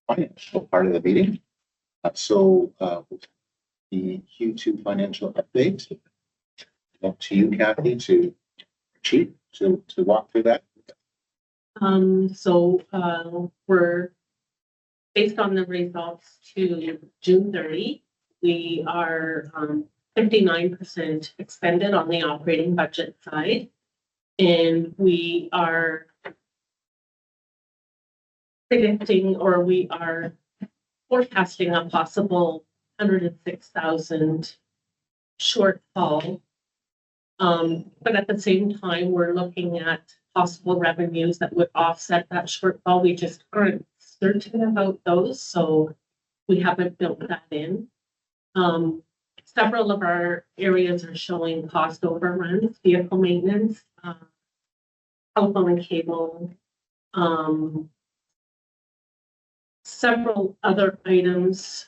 financial part of the meeting. So the Q2 financial update. Up to you, Kathy, to walk through that. We're based on the results to June 30. We are 59% expended on the operating budget side, and we are predicting, or we are forecasting, a possible 106,000 shortfall. But at the same time, we're looking at possible revenues that would offset that shortfall. We just aren't certain about those, so we haven't built that in. Several of our areas are showing cost overruns: vehicle maintenance, telephone and cable, several other items.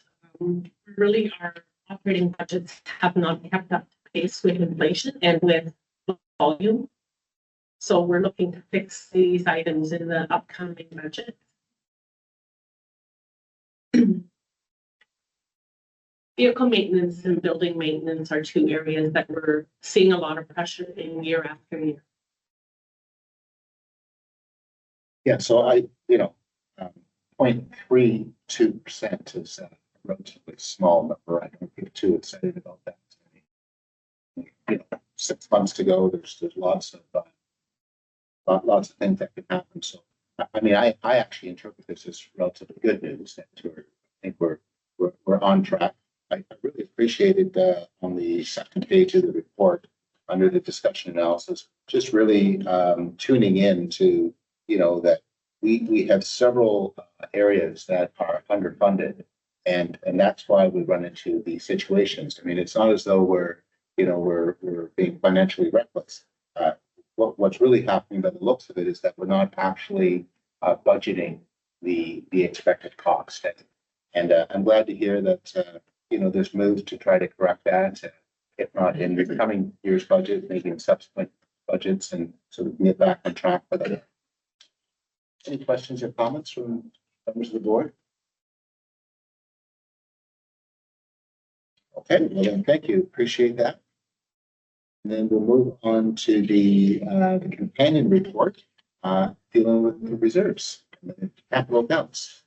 Really, our operating budgets have not kept up to pace with inflation and with volume. So we're looking to fix these items in the upcoming budget. Vehicle maintenance and building maintenance are two areas that we're seeing a lot of pressure in year after year. Yeah, so 0.32% is a relatively small number. I don't get too excited about that. 6 months to go. There's lots of things that could happen. So I mean, I actually interpret this as relatively good news. That I think we're on track. I really appreciated on the second page of the report under the discussion analysis, just really tuning in to that we have several areas that are underfunded, and that's why we run into these situations. I mean, it's not as though we're being financially reckless. What's really happening by the looks of it is that we're not actually budgeting the expected cost, and I'm glad to hear that there's moves to try to correct that, if not in the coming year's budget, maybe in subsequent budgets, and so we can get back on track with it. Any questions or comments from members of the board? Okay, well then, thank you. Appreciate that. And then we'll move on to the companion report dealing with the reserves and the capital accounts.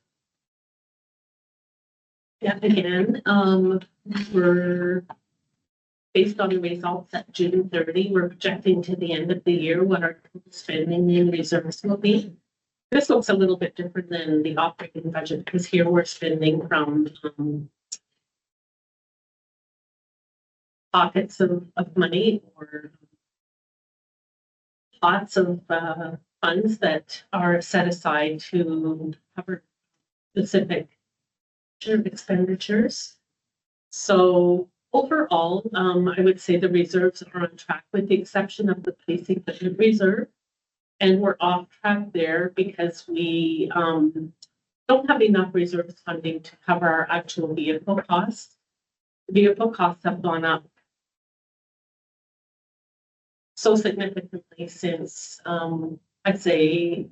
Yeah, again, we're based on the results at June 30. We're projecting to the end of the year what our spending in reserves will be. This looks a little bit different than the operating budget because here we're spending from pockets of money or lots of funds that are set aside to cover specific expenditures. So overall, I would say the reserves are on track with the exception of the police equipment reserve. And we're off track there because we don't have enough reserves funding to cover our actual vehicle costs. Vehicle costs have gone up so significantly since, I'd say,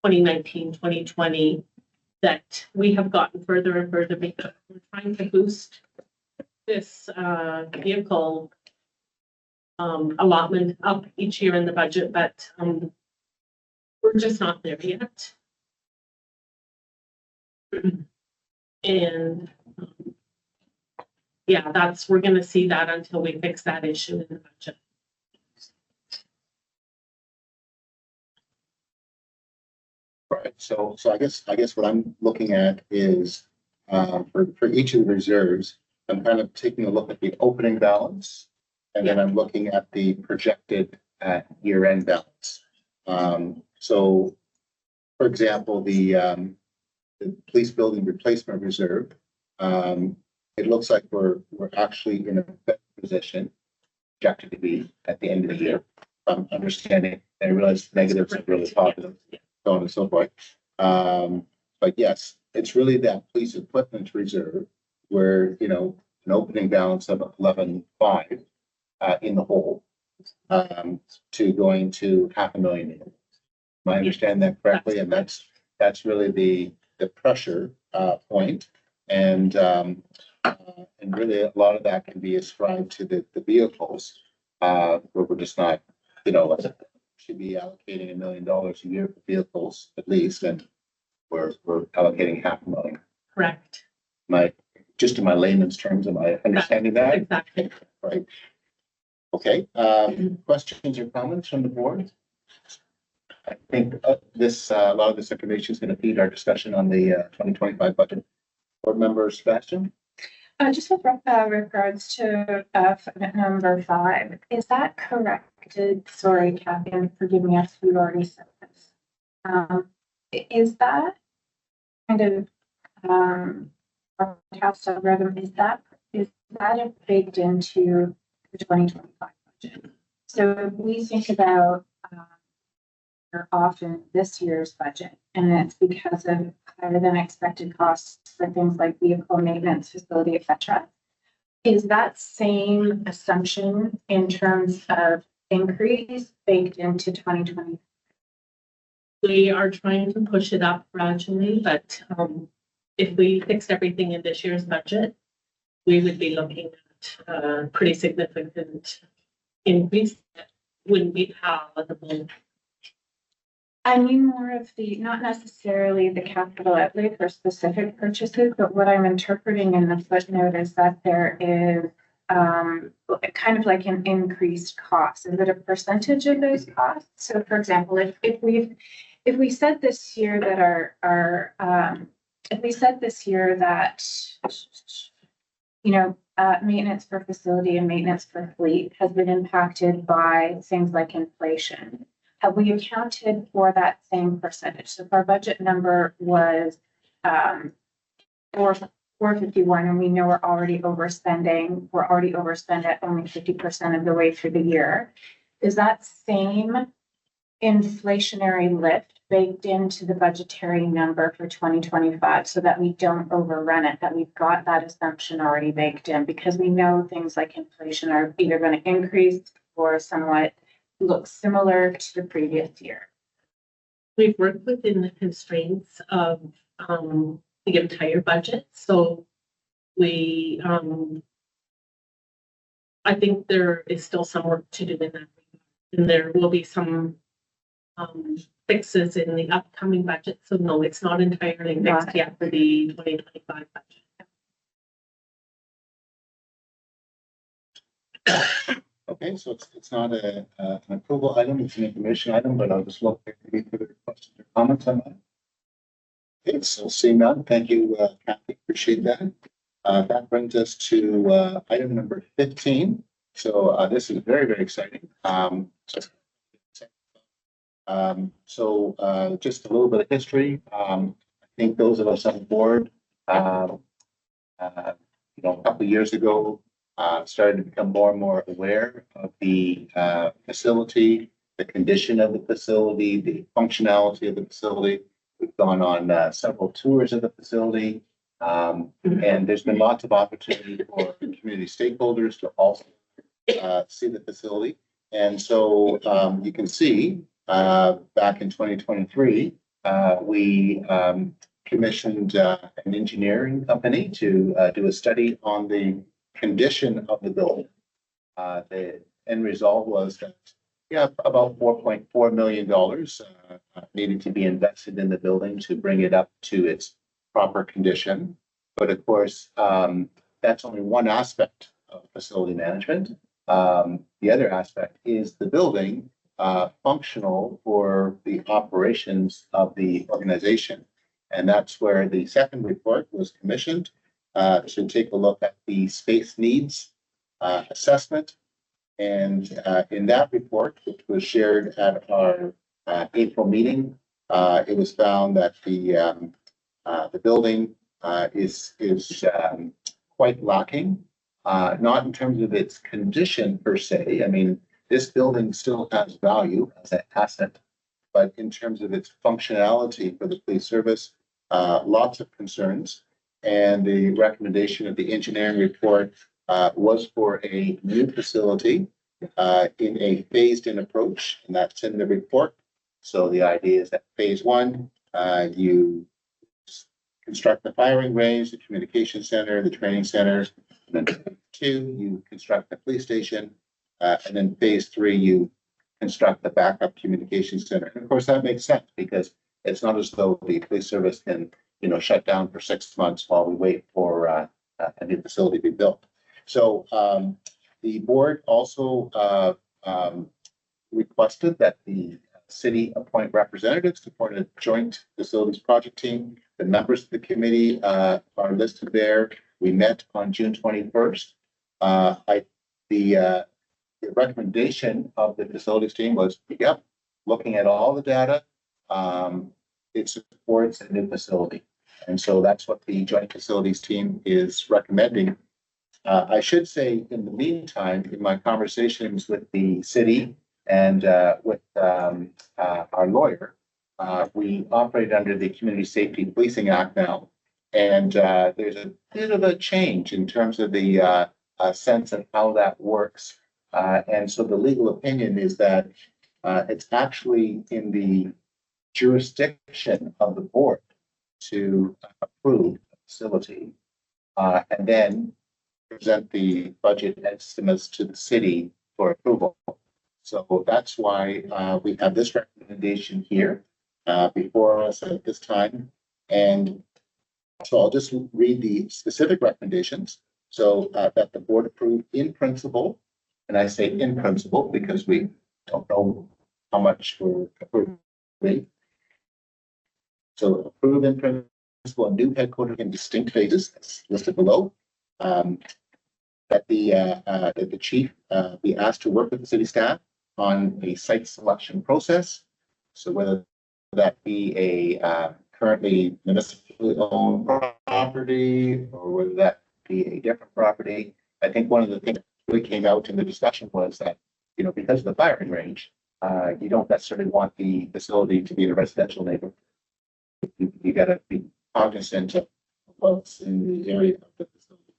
2019, 2020, that we have gotten further and further because we're trying to boost this vehicle allotment up each year in the budget, but we're just not there yet. And yeah, we're going to see that until we fix that issue in the budget. Right. So I guess what I'm looking at is for each of the reserves, I'm kind of taking a look at the opening balance, and then I'm looking at the projected year-end balance. So, for example, the police building replacement reserve, it looks like we're actually in a better position, projected to be at the end of the year. I'm understanding. I realize negatives are really positive, so on and so forth. But yes, it's really that police equipment reserve where an opening balance of 11.5 in the hole to going to $500,000. Am I understand that correctly? And that's really the pressure point. And really a lot of that can be ascribed to the vehicles, where we're just not, should be allocating $1 million a year for vehicles at least, and we're allocating $500,000. Correct. Just in my layman's terms, am I understanding that? Exactly. Right. Okay. Questions or comments from the board? I think a lot of this information is going to feed our discussion on the 2025 budget. Board member Sebastian? Just with regards to footnote number 5, is that corrected? Sorry, Kathy, and forgive me if you already said this. Is that kind of forecast algorithm? Is that baked into the 2025 budget? So if we think about often this year's budget, and it's because of higher than expected costs for things like vehicle maintenance, facility, etc. Is that same assumption in terms of increase baked into 2020? We are trying to push it up gradually, but if we fixed everything in this year's budget, we would be looking at a pretty significant increase that wouldn't be palatable. I mean more of not necessarily the capital outlay for specific purchases, but what I'm interpreting in the footnote is that there is kind of like an increased cost. Is it a percentage of those costs? So for example, if we said this year that maintenance per facility and maintenance per fleet has been impacted by things like inflation, have we accounted for that same percentage? So if our budget number was 451, and we know we're already overspent at only 50% of the way through the year, is that same inflationary lift baked into the budgetary number for 2025 so that we don't overrun it, that we've got that assumption already baked in, because we know things like inflation are either going to increase or somewhat look similar to the previous year? We've worked within the constraints of the entire budget. So we, I think there is still some work to do in that. And there will be some fixes in the upcoming budget. So no, it's not entirely fixed yet for the 2025 budget. Okay, so it's not an approval item, it's an information item, but I'll just look at any further questions or comments on that. Okay, so seeing none, thank you, Kathy, appreciate that. That brings us to item number 15. So this is very, very exciting. Just a little bit of history. I think those of us on board, a couple of years ago, started to become more and more aware of the facility, the condition of the facility, the functionality of the facility. We've gone on several tours of the facility, and there's been lots of opportunity for community stakeholders to also see the facility. And so you can see back in 2023, we commissioned an engineering company to do a study on the condition of the building. The end result was that, about $4.4 million needed to be invested in the building to bring it up to its proper condition. But of course, that's only one aspect of facility management. The other aspect is the building functional for the operations of the organization. And that's where the second report was commissioned. To take a look at the space needs assessment. And in that report, which was shared at our April meeting, it was found that the building is quite lacking, not in terms of its condition per se. I mean, this building still has value as an asset, but in terms of its functionality for the police service, lots of concerns. And the recommendation of the engineering report was for a new facility in a phased-in approach, and that's in the report. So the idea is that phase one, you construct the firing range, the communication center, the training center. And then 2, you construct the police station. And then phase 3, you construct the backup communication center. And of course, that makes sense because it's not as though the police service can, shut down for 6 months while we wait for a new facility to be built. So the board also requested that the city appoint representatives to form a joint facilities project team. The members of the committee are listed there. We met on June 21st. The recommendation of the facilities team was, looking at all the data, it supports a new facility. And so that's what the joint facilities team is recommending. I should say, in the meantime, in my conversations with the city and with our lawyer, we operate under the Community Safety Policing Act now. And there's a bit of a change in terms of the sense of how that works. And so the legal opinion is that it's actually in the jurisdiction of the board to approve the facility and then present the budget estimates to the city for approval. So that's why we have this recommendation here before us at this time. And so I'll just read the specific recommendations. So that the board approve in principle, and I say in principle because we don't know how much we're approving. So approve in principle a new headquarters in distinct phases, as listed below. That the chief be asked to work with the city staff on a site selection process. So whether that be a currently municipally owned property or whether that be a different property. I think one of the things that really came out in the discussion was that, because of the firing range, you don't necessarily want the facility to be in a residential neighborhood. You got to be cognizant of what's in the area of the facility.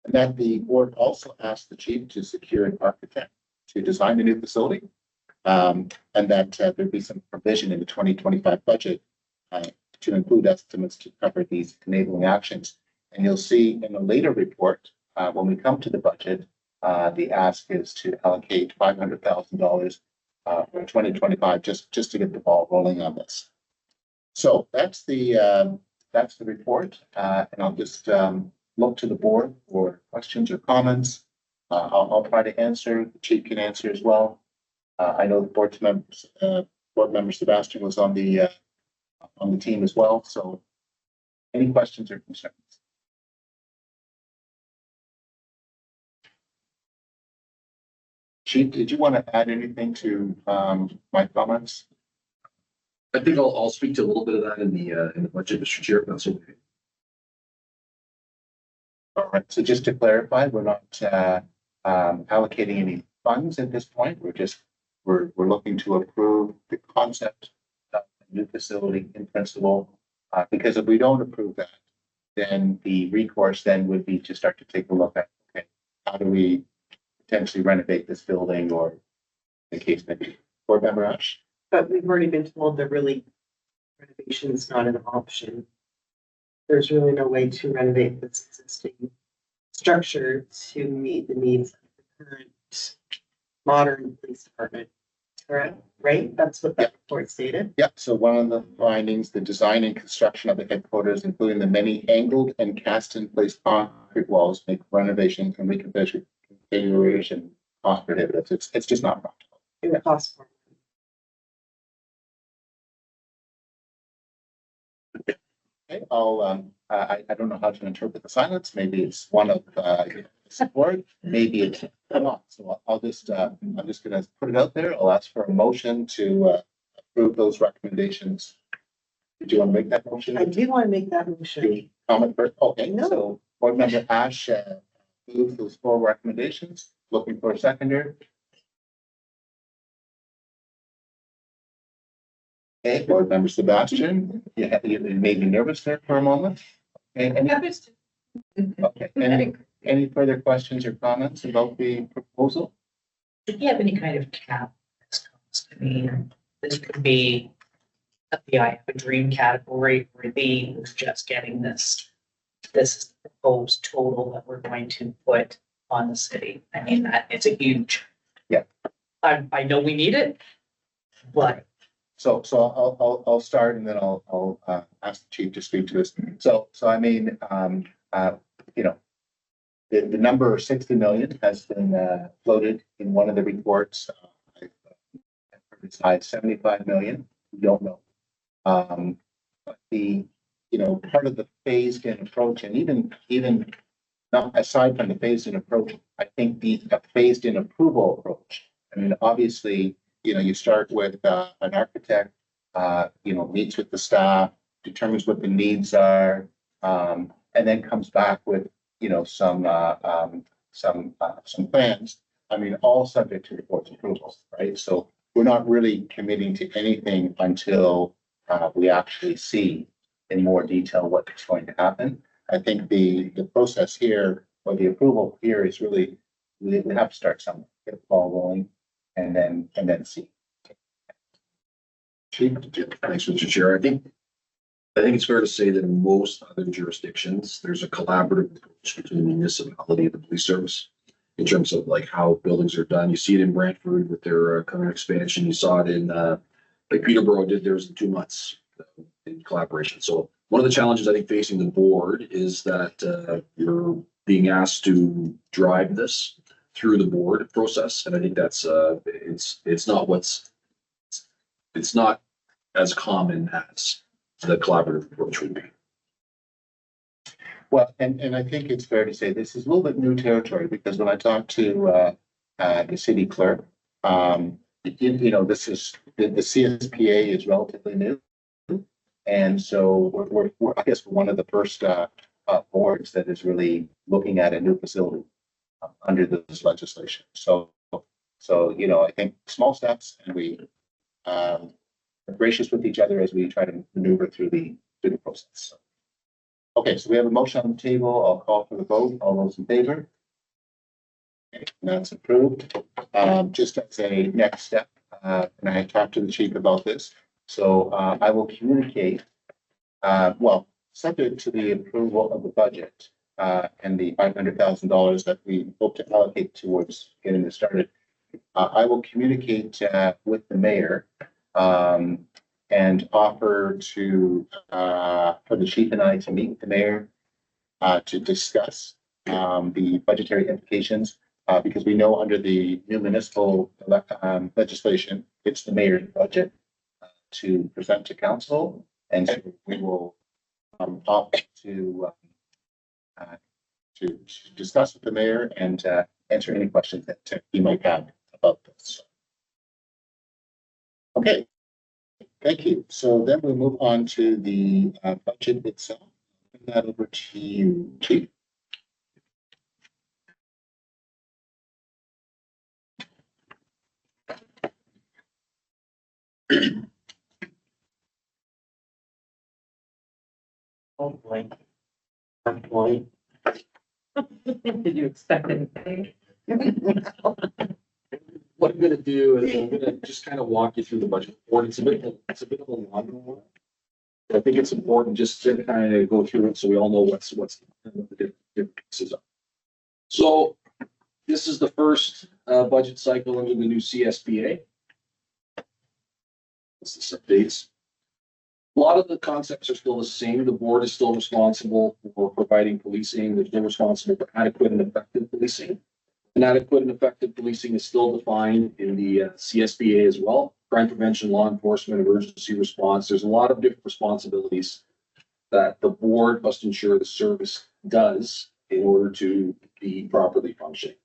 And that the board also asked the chief to secure an architect to design the new facility, and that there'd be some provision in the 2025 budget to include estimates to cover these enabling actions. And you'll see in a later report, when we come to the budget, the ask is to allocate $500,000 for 2025 just to get the ball rolling on this. So that's the report, and I'll just look to the board for questions or comments. I'll try to answer. The chief can answer as well. I know the board member Sebastian was on the team as well. So, any questions or concerns? Chief, did you want to add anything to my comments? I think I'll speak to a little bit of that in the budget, Mr. Chair, if that's okay. All right. So just to clarify, we're not allocating any funds at this point. We're looking to approve the concept of a new facility in principle. Because if we don't approve that, then the recourse then would be to start to take a look at, okay, how do we potentially renovate this building, or the case may be. Board Member Ash? But we've already been told that really renovation is not an option. There's really no way to renovate this existing structure to meet the needs of the current modern police department. Correct, right? That's what that report stated. Yeah, so one of the findings, the design and construction of the headquarters, including the many angled and cast in place concrete walls, make renovation and reconfiguration cost prohibitive. It's just not practical. It would cost more. Okay, I don't know how to interpret the silence. Maybe it's one of support, maybe it's not. So I'm just going to put it out there. I'll ask for a motion to approve those recommendations. Did you want to make that motion? I do want to make that motion. Comment first. Okay, No. so Board Member Ash moved those 4 recommendations. Looking for a seconder. Okay, Board Member Sebastian, you made me nervous there for a moment. Okay, any further questions or comments about the proposal? Do you have any kind of cap? I mean, this could be the I have a dream category where we're just getting this. This is the proposed total that we're going to put on the city. I mean, that it's a huge. Yeah. I know we need it, but So I'll start and then I'll ask the chief to speak to this. So I mean, you know, the number 60 million has been floated in one of the reports. I've heard it's high 75 million. We don't know. But part of the phased in approach, and even not aside from the phased in approach, I think the phased in approval approach. I mean, obviously, you start with an architect, meets with the staff, determines what the needs are, and then comes back with, some plans. I mean, all subject to the board's approval, right? So we're not really committing to anything until we actually see in more detail what's going to happen. I think the process here, or the approval here, is really, we have to start somewhere, get the ball rolling, and then see. Chief, thanks, Mr. Chair. I think it's fair to say that in most other jurisdictions, there's a collaborative approach between the municipality and the police service in terms of like how buildings are done. You see it in Brantford with their current expansion. You saw it in like Peterborough did theirs in 2 months in collaboration. So one of the challenges I think facing the board is that you're being asked to drive this through the board process, and I think that's it's not as common as the collaborative approach would be. Well, and I think it's fair to say this is a little bit new territory, because when I talked to the city clerk, this is the CSPA is relatively new, and so we're I guess one of the first boards that is really looking at a new facility under this legislation. So I think small steps, and we are gracious with each other as we try to maneuver through the process. So, okay, so we have a motion on the table. I'll call for the vote. All those in favor? Okay, that's approved. Just as a next step, and I talked to the chief about this, so I will communicate, subject to the approval of the budget and the $500,000 that we hope to allocate towards getting this started. I will communicate with the mayor and offer for the chief and I to meet with the mayor to discuss the budgetary implications, because we know under the new municipal legislation, it's the mayor's budget to present to council, and so we will opt to discuss with the mayor and answer any questions that he might have about this. Okay, thank you. So then we'll move on to the budget itself. Turn that over to you, Chief. oh boy. Oh boy. Did you expect anything? What I'm gonna do is I'm gonna just kind of walk you through the budget report. It's a bit of a longer one. I think it's important just to kind of go through it so we all know what the different pieces are. So this is the first budget cycle under the new CSPA. This is updates. A lot of the concepts are still the same. The board is still responsible for providing policing. They're still responsible for adequate and effective policing. And adequate and effective policing is still defined in the CSPA as well. Crime prevention, law enforcement, emergency response. There's a lot of different responsibilities that the board must ensure the service does in order to be properly functioning.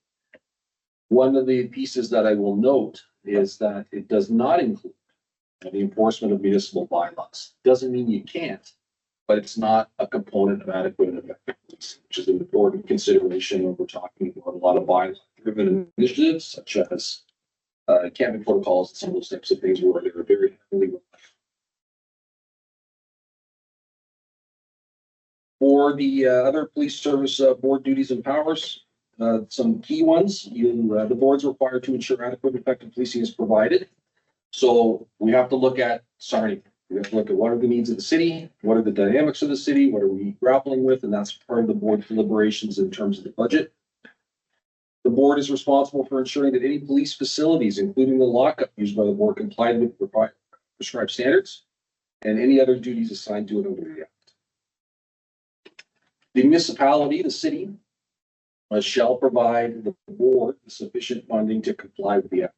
One of the pieces that I will note is that it does not include the enforcement of municipal bylaws. Doesn't mean you can't, but it's not a component of adequate and effective policing, which is an important consideration when we're talking about a lot of bylaw-driven initiatives, such as camping protocols and some of those types of things where they're very heavily relied. For the other police service board duties and powers, some key ones, the board's required to ensure adequate and effective policing is provided. So we have to look at, We have to look at what are the needs of the city, what are the dynamics of the city, what are we grappling with, and that's part of the board deliberations in terms of the budget. The board is responsible for ensuring that any police facilities, including the lockup used by the board, complied with prescribed standards and any other duties assigned to it under the act. The municipality, the city, shall provide the board sufficient funding to comply with the act.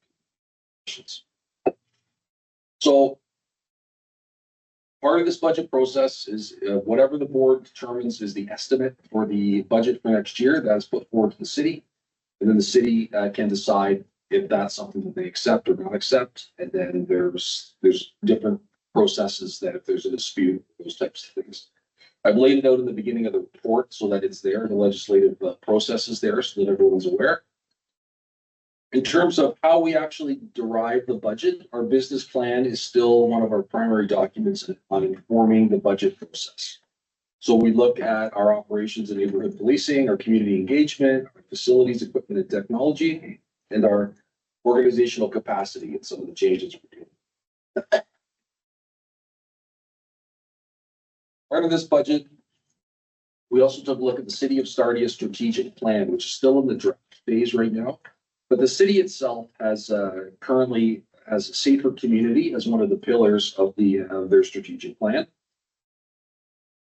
So part of this budget process is whatever the board determines is the estimate for the budget for next year that is put forward to the city. And then the city can decide if that's something that they accept or not accept. And then there's different processes that if there's a dispute, those types of things. I've laid it out in the beginning of the report so that it's there, the legislative process is there so that everyone's aware. In terms of how we actually derive the budget, our business plan is still one of our primary documents on informing the budget process. So we look at our operations and neighborhood policing, our community engagement, our facilities, equipment, and technology, and our organizational capacity and some of the changes we're doing. Part of this budget, we also took a look at the City of Sarnia strategic plan, which is still in the draft phase right now. But the city itself has currently has a safer community as one of the pillars of their strategic plan.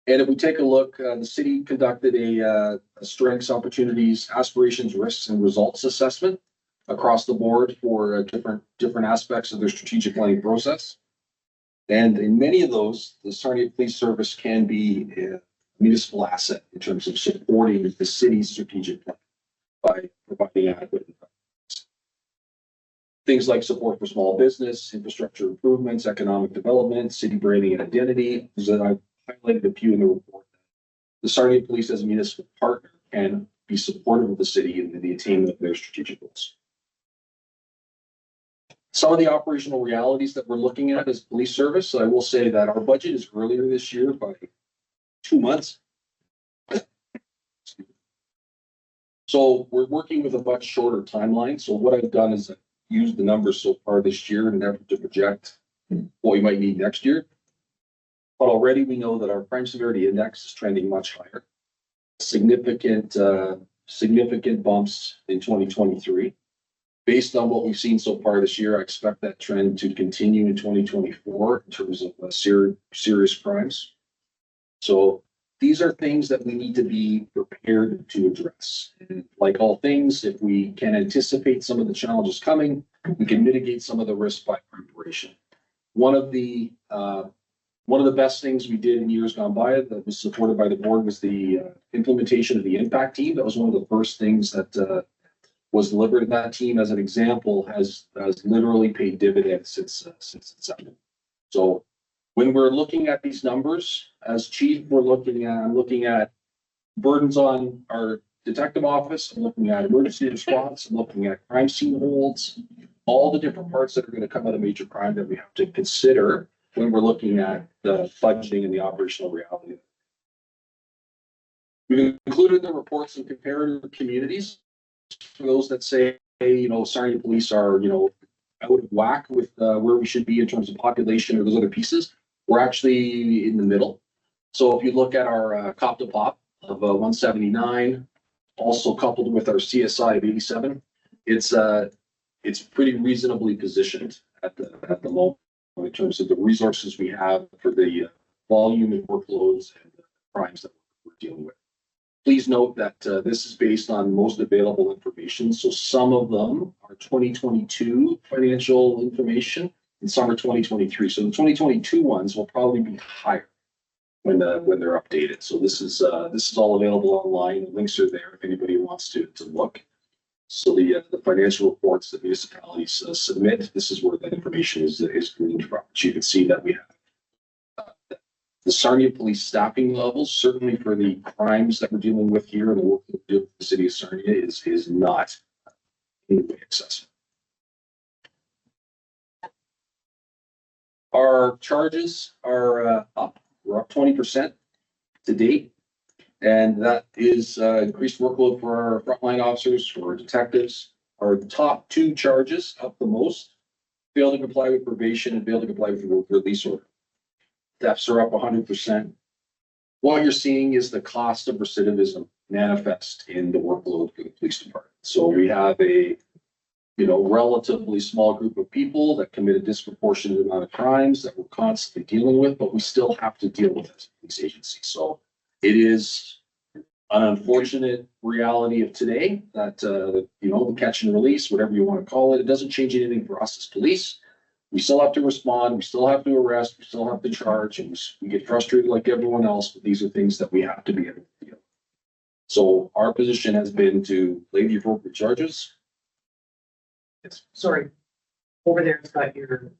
And if we take a look, the city conducted a strengths, opportunities, aspirations, risks, and results assessment across the board for different aspects of their strategic planning process. And in many of those, the Sarnia Police Service can be a municipal asset in terms of supporting the city's strategic plan by providing adequate things like support for small business, infrastructure improvements, economic development, city branding and identity. So I've highlighted a few in the report. The Sarnia Police as a municipal partner can be supportive of the city in the attainment of their strategic goals. Some of the operational realities that we're looking at as police service, I will say that our budget is earlier this year by 2 months. So we're working with a much shorter timeline. So what I've done is used the numbers so far this year in an effort to project what we might need next year. But already we know that our crime severity index is trending much higher. Significant bumps in 2023. Based on what we've seen so far this year, I expect that trend to continue in 2024 in terms of serious crimes. So these are things that we need to be prepared to address. And like all things, if we can anticipate some of the challenges coming, we can mitigate some of the risk by preparation. One of the best things we did in years gone by that was supported by the board was the implementation of the impact team. That was one of the first things that was delivered in that team. As an example, has literally paid dividends since inception. So when we're looking at these numbers, as chief, I'm looking at burdens on our detective office, I'm looking at emergency response, I'm looking at crime scene holds, all the different parts that are going to come out of major crime that we have to consider when we're looking at the budgeting and the operational reality. We've included the reports and comparative communities for those that say, hey, Sarnia Police are, out of whack with where we should be in terms of population or those other pieces. We're actually in the middle. So if you look at our cop to pop of 179, also coupled with our CSI of 87, it's pretty reasonably positioned at the moment in terms of the resources we have for the volume and workloads and the crimes that we're dealing with. Please note that this is based on most available information. So some of them are 2022 financial information and some are 2023. So the 2022 ones will probably be higher when they're updated. So this is all available online. The links are there if anybody wants to look. So the financial reports that municipalities submit, this is where that information is gleaned from. So you can see that we have the Sarnia Police staffing levels, certainly for the crimes that we're dealing with here and the work that we do with the city of Sarnia is not in any way excessive. Our charges are up. We're up 20% to date. And that is increased workload for our frontline officers, for our detectives. Our top 2 charges up the most, fail to comply with probation and fail to comply with the release order. Thefts are up 100%. What you're seeing is the cost of recidivism manifest in the workload for the police department. So we have a, relatively small group of people that commit a disproportionate amount of crimes that we're constantly dealing with, but we still have to deal with it as a police agency. So it is an unfortunate reality of today that, the catch and release, whatever you want to call it, it doesn't change anything for us as police. We still have to respond, we still have to arrest, we still have to charge, and we get frustrated like everyone else, but these are things that we have to be able to deal with. So our position has been to lay the appropriate charges. Sorry, over there, it's got your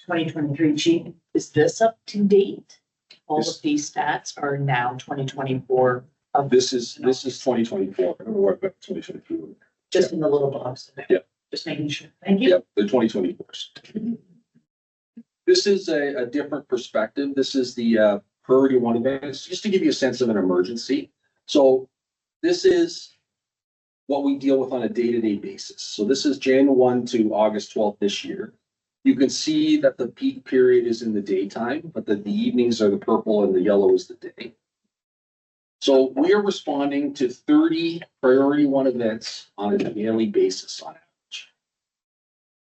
2023 sheet. Is this up to date? All Yes. of these stats are now 2024. This is 2024. I don't know what about 2024. Just in the little box. Yeah. Just making sure. Thank you. Yep, the 2024s. This is a different perspective. This is the priority one events, just to give you a sense of an emergency. So this is what we deal with on a day-to-day basis. So this is January 1 to August 12th this year. You can see that the peak period is in the daytime, but that the evenings are the purple and the yellow is the day. So we are responding to 30 priority one events on a daily basis on average.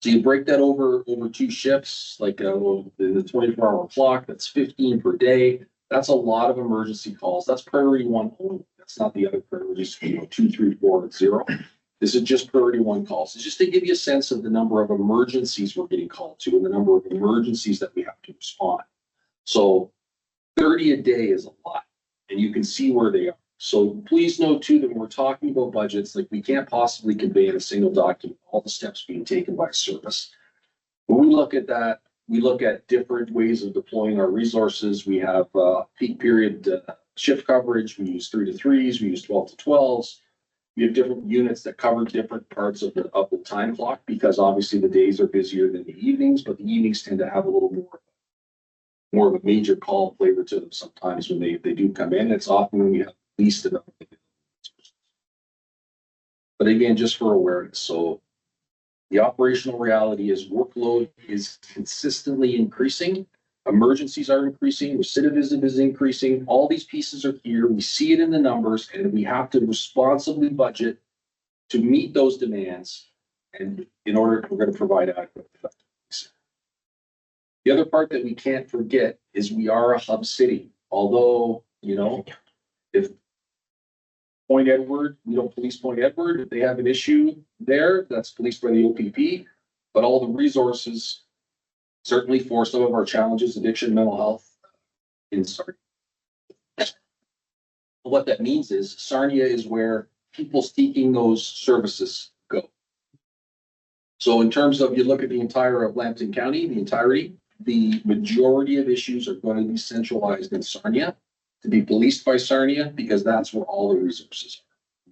So you break that over two shifts, like the 24-hour clock, that's 15 per day. That's a lot of emergency calls. That's priority one only. That's not the other priorities, 2, 3, 4, and 0. This is just priority one calls. It's just to give you a sense of the number of emergencies we're getting called to and the number of emergencies that we have to respond. So 30 a day is a lot, and you can see where they are. So please note too that when we're talking about budgets, like we can't possibly convey in a single document all the steps being taken by service. When we look at that, we look at different ways of deploying our resources. We have peak period shift coverage. We use 3 to 3s. We use 12 to 12s. We have different units that cover different parts of the time clock because obviously the days are busier than the evenings, but the evenings tend to have a little more of a major call flavor to them sometimes when they do come in. It's often when we have least enough. But again, just for awareness. So the operational reality is workload is consistently increasing. Emergencies are increasing, recidivism is increasing. All these pieces are here. We see it in the numbers, and we have to responsibly budget to meet those demands. And in order, we're going to provide adequate effectiveness. The other part that we can't forget is we are a hub city. Although, if Point Edward, we don't police Point Edward, if they have an issue there, that's policed by the OPP. But all the resources, certainly for some of our challenges, addiction, mental health, in Sarnia. What that means is Sarnia is where people seeking those services go. So in terms of, you look at the entire of Lambton County, the entirety, the majority of issues are going to be centralized in Sarnia, to be policed by Sarnia, because that's where all the resources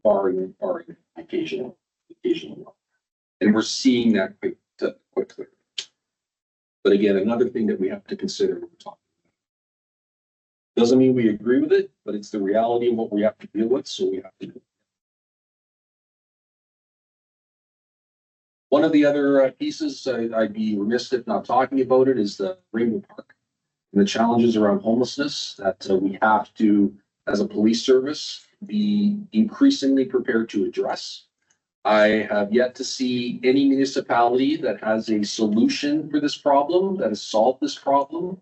are, barring occasional. And we're seeing that quickly. But again, another thing that we have to consider when we're talking about. Doesn't mean we agree with it, but it's the reality of what we have to deal with, so we have to do it. One of the other pieces I'd be remiss if not talking about it is the Rainbow Park and the challenges around homelessness that we have to, as a police service, be increasingly prepared to address. I have yet to see any municipality that has a solution for this problem, that has solved this problem.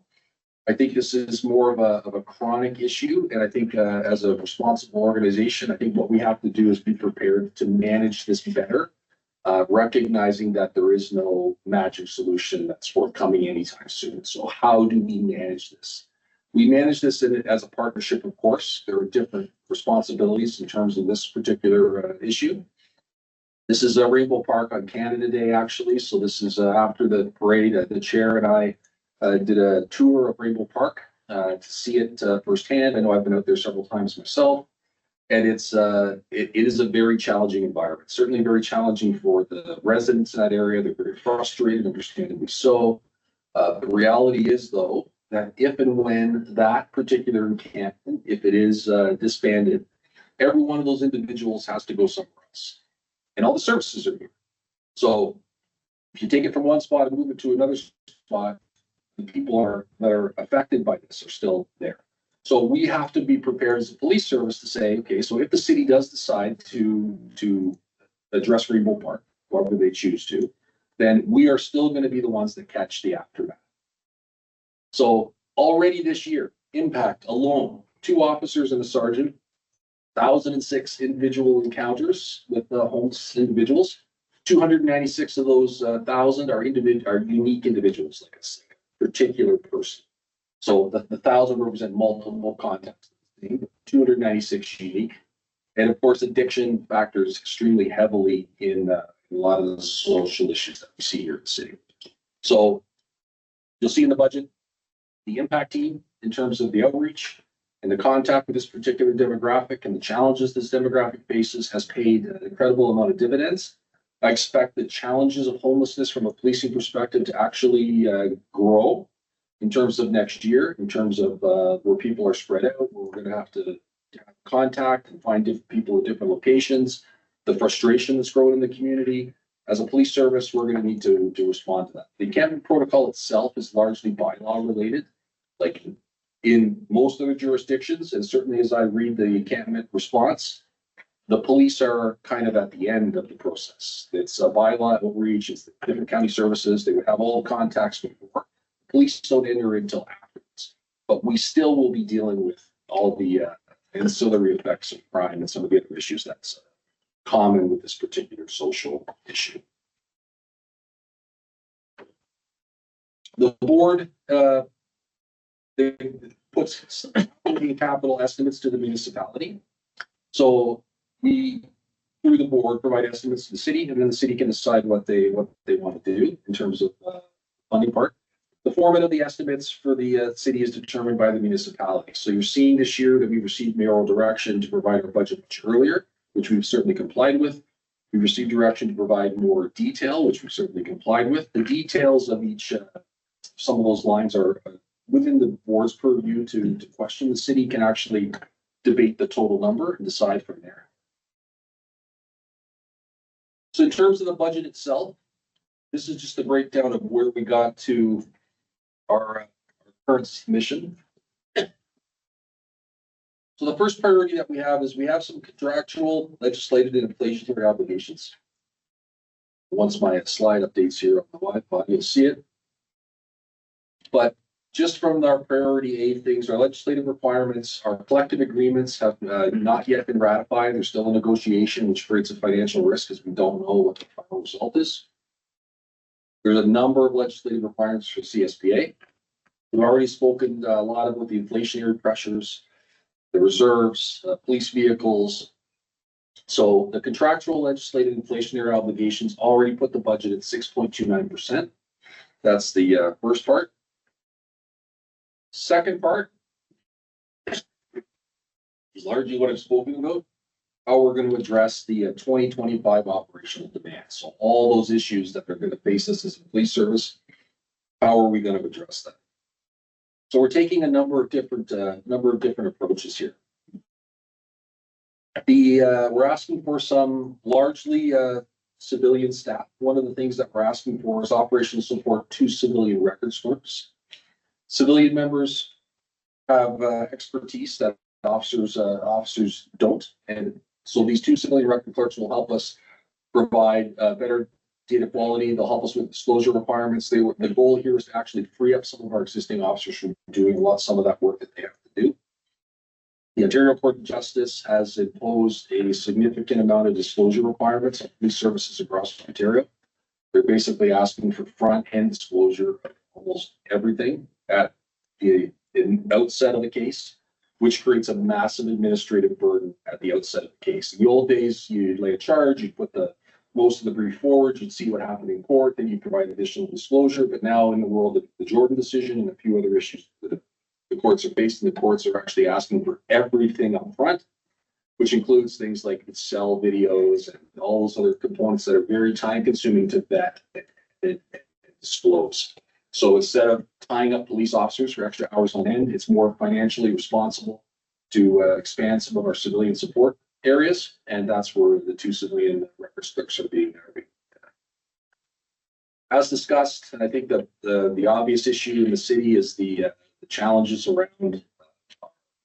I think this is more of a chronic issue. And I think as a responsible organization, I think what we have to do is be prepared to manage this better, recognizing that there is no magic solution that's forthcoming anytime soon. So how do we manage this? We manage this as a partnership, of course. There are different responsibilities in terms of this particular issue. This is a Rainbow Park on Canada Day, actually. So this is after the parade. The chair and I did a tour of Rainbow Park to see it firsthand. I know I've been out there several times myself, and it is a very challenging environment. Certainly very challenging for the residents in that area. They're very frustrated, understandably so. The reality is, though, that if and when that particular encampment, if it is disbanded, every one of those individuals has to go somewhere else. And all the services are here. So if you take it from one spot and move it to another spot, the people that are affected by this are still there. So we have to be prepared as a police service to say, okay, so if the city does decide to address Rainbow Park, however they choose to, then we are still going to be the ones that catch the aftermath. So already this year, impact alone, 2 officers and a sergeant, 1,006 individual encounters with homeless individuals. 296 of those 1,000 are unique individuals, like a particular person. So the 1,000 represent multiple contexts. 296 unique, and of course, addiction factors extremely heavily in a lot of the social issues that we see here in the city. So you'll see in the budget, the impact team in terms of the outreach and the contact with this particular demographic and the challenges this demographic faces has paid an incredible amount of dividends. I expect the challenges of homelessness from a policing perspective to actually grow in terms of next year, in terms of where people are spread out, where we're going to have to have contact and find different people at different locations, the frustration that's growing in the community. As a police service, we're going to need to respond to that. The encampment protocol itself is largely bylaw related. Like in most other jurisdictions, and certainly as I read the encampment response, the police are kind of at the end of the process. It's a bylaw outreach, it's the different county services, they would have all the contacts before. Police don't enter until afterwards, but we still will be dealing with all the ancillary effects of crime and some of the other issues that's common with this particular social issue. The board puts capital estimates to the municipality. So we, through the board, provide estimates to the city, and then the city can decide what they want to do in terms of funding part. The format of the estimates for the city is determined by the municipality. So you're seeing this year that we received mayoral direction to provide our budget much earlier, which we've certainly complied with. We've received direction to provide more detail, which we've certainly complied with. The details of each, some of those lines are within the board's purview to question. The city can actually debate the total number and decide from there. So in terms of the budget itself, this is just a breakdown of where we got to our current submission. So the first priority that we have is we have some contractual, legislative, and inflationary obligations. Once my slide updates here on the iPod, you'll see it. But just from our priority A things, our legislative requirements, our collective agreements have not yet been ratified. There's still a negotiation, which creates a financial risk because we don't know what the final result is. There's a number of legislative requirements for CSPA. We've already spoken a lot about the inflationary pressures, the reserves, police vehicles. So the contractual legislative inflationary obligations already put the budget at 6.29%. That's the first part. Second part is largely what I've spoken about, how we're going to address the 2025 operational demand. So all those issues that are going to face us as a police service, how are we going to address that? So we're taking a number of different approaches here. We're asking for some largely civilian staff. One of the things that we're asking for is operational support to civilian records clerks. Civilian members have expertise that officers don't, and so these 2 civilian record clerks will help us provide better data quality. They'll help us with disclosure requirements. The goal here is to actually free up some of our existing officers from doing some of that work that they have to do. The Ontario Court of Justice has imposed a significant amount of disclosure requirements on police services across Ontario. They're basically asking for front-end disclosure of almost everything at the outset of the case, which creates a massive administrative burden at the outset of the case. In the old days, you'd lay a charge, you'd put most of the brief forward, you'd see what happened in court, then you provide additional disclosure. But now in the world of the Jordan decision and a few other issues that the courts are facing, the courts are actually asking for everything up front, which includes things like cell videos and all those other components that are very time consuming to vet and disclose. So instead of tying up police officers for extra hours on end, it's more financially responsible to expand some of our civilian support areas. And that's where the 2 civilian records clerks are being As discussed, and I think that the obvious issue in the city is the challenges around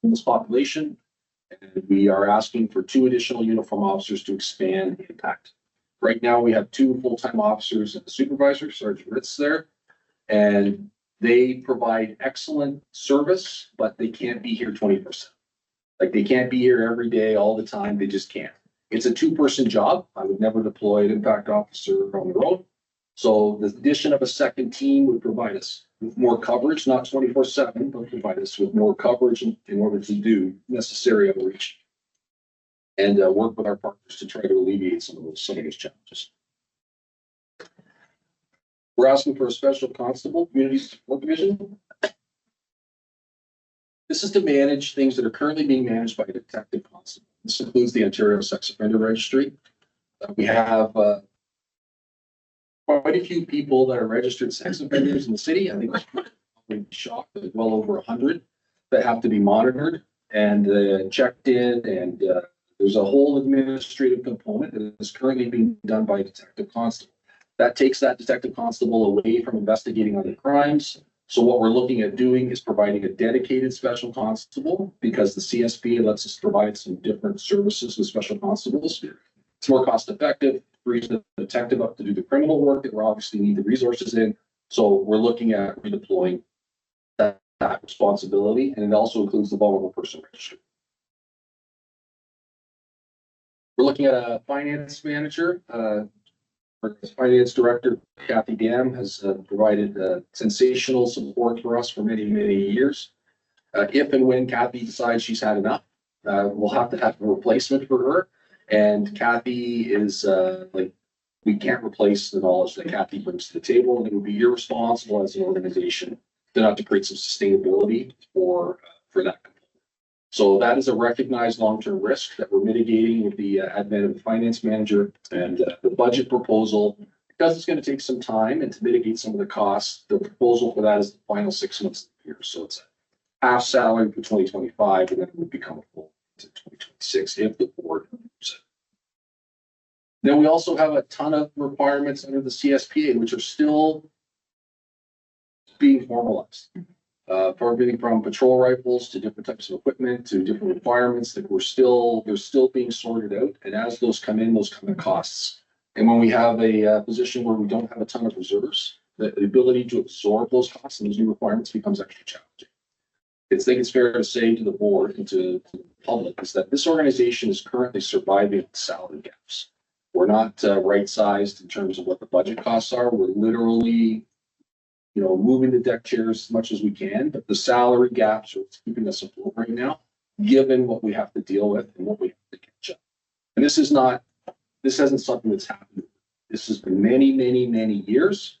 homeless population. And we are asking for 2 additional uniform officers to expand the impact. Right now, we have 2 full-time officers and a supervisor, Sergeant Ritz there, and they provide excellent service, but they can't be here 20%. Like they can't be here every day, all the time. They just can't. It's a 2-person job. I would never deploy an impact officer on the road. So the addition of a second team would provide us with more coverage, not 24/7, but provide us with more coverage in order to do necessary outreach and work with our partners to try to alleviate some of those challenges. We're asking for a special constable, community support division. This is to manage things that are currently being managed by a detective constable. This includes the Ontario Sex Offender Registry. We have quite a few people that are registered sex offenders in the city. I think it's probably shocked that well over 100 that have to be monitored and checked in. And there's a whole administrative component that is currently being done by a detective constable. That takes that detective constable away from investigating other crimes. So what we're looking at doing is providing a dedicated special constable because the CSP lets us provide some different services with special constables. It's more cost effective, frees the detective up to do the criminal work that we obviously need the resources in. So we're looking at redeploying that responsibility, and it also includes the vulnerable person registry. We're looking at a finance manager. Our finance director, Kathy Dam, has provided sensational support for us for many, many years. If and when Kathy decides she's had enough, we'll have to have a replacement for her. And Kathy is like, we can't replace the knowledge that Kathy brings to the table, and it would be irresponsible as an organization to not to create some sustainability for that component. So that is a recognized long-term risk that we're mitigating with the advent of the finance manager and the budget proposal. Because it's going to take some time and to mitigate some of the costs, the proposal for that is the final 6 months of the year. So it's a half salary for 2025, and then it would become a full to 2026 if the board approves it. Then we also have a ton of requirements under the CSPA, which are still being formalized. For everything from patrol rifles to different types of equipment to different requirements that they're still being sorted out. And as those come in, those come at costs. And when we have a position where we don't have a ton of reserves, the ability to absorb those costs and those new requirements becomes extra challenging. I think it's fair to say to the board and to the public is that this organization is currently surviving salary gaps. We're not right-sized in terms of what the budget costs are. We're literally moving the deck chairs as much as we can, but the salary gaps are what's keeping us afloat right now, given what we have to deal with and what we have to catch up. And this isn't something that's happened. This has been many, many, many years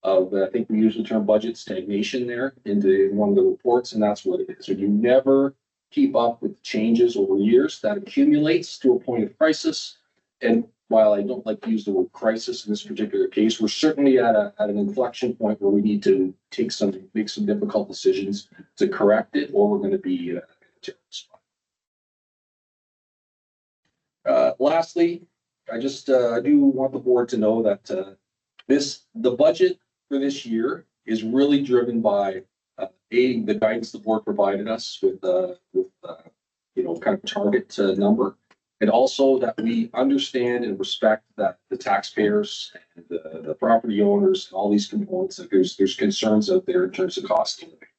of, I think we use the term budget stagnation there in one of the reports, and that's what it is. When you never keep up with changes over years, that accumulates to a point of crisis. And while I don't like to use the word crisis in this particular case, we're certainly at an inflection point where we need to make some difficult decisions to correct it, or we're going to be in a terrible spot. Lastly, I do want the board to know that the budget for this year is really driven by the guidance the board provided us with kind of target number. And also that we understand and respect that the taxpayers and the property owners and all these components, that there's concerns out there in terms of cost of living.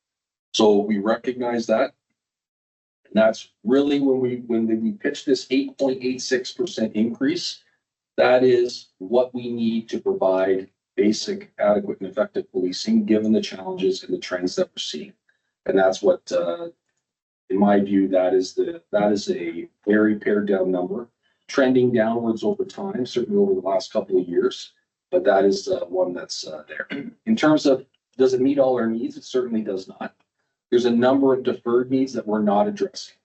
So we recognize that. And that's really when we pitch this 8.86% increase, that is what we need to provide basic, adequate, and effective policing, given the challenges and the trends that we're seeing. And that's what in my view, that is a very pared down number, trending downwards over time, certainly over the last couple of years, but that is one that's there. In terms of, does it meet all our needs? It certainly does not. There's a number of deferred needs that we're not addressing.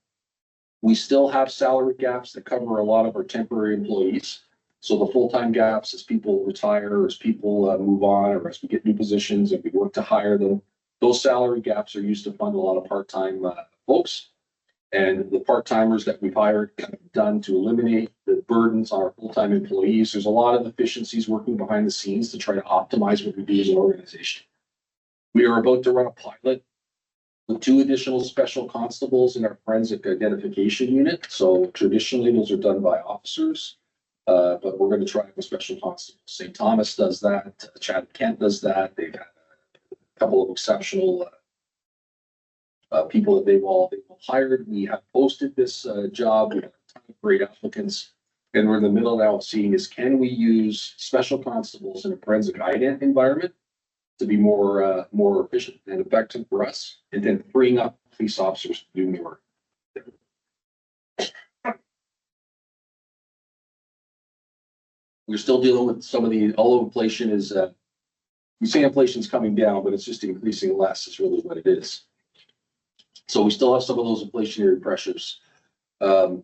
We still have salary gaps that cover a lot of our temporary employees. So the full-time gaps as people retire, or as people move on, or as we get new positions and we work to hire them, those salary gaps are used to fund a lot of part-time folks. And the part-timers that we've hired have done to eliminate the burdens on our full-time employees. There's a lot of efficiencies working behind the scenes to try to optimize what we do as an organization. We are about to run a pilot with 2 additional special constables in our forensic identification unit. So traditionally, those are done by officers, but we're going to try with special constables. St. Thomas does that. Chad Kent does that. They've had a couple of exceptional people that they've all hired. We have posted this job. We have a ton of great applicants. And we're in the middle now of seeing is, can we use special constables in a forensic ident environment to be more efficient and effective for us, and then freeing up police officers to do more. We're still dealing with some of although inflation is, we say inflation's coming down, but it's just increasing less is really what it is. So we still have some of those inflationary pressures. The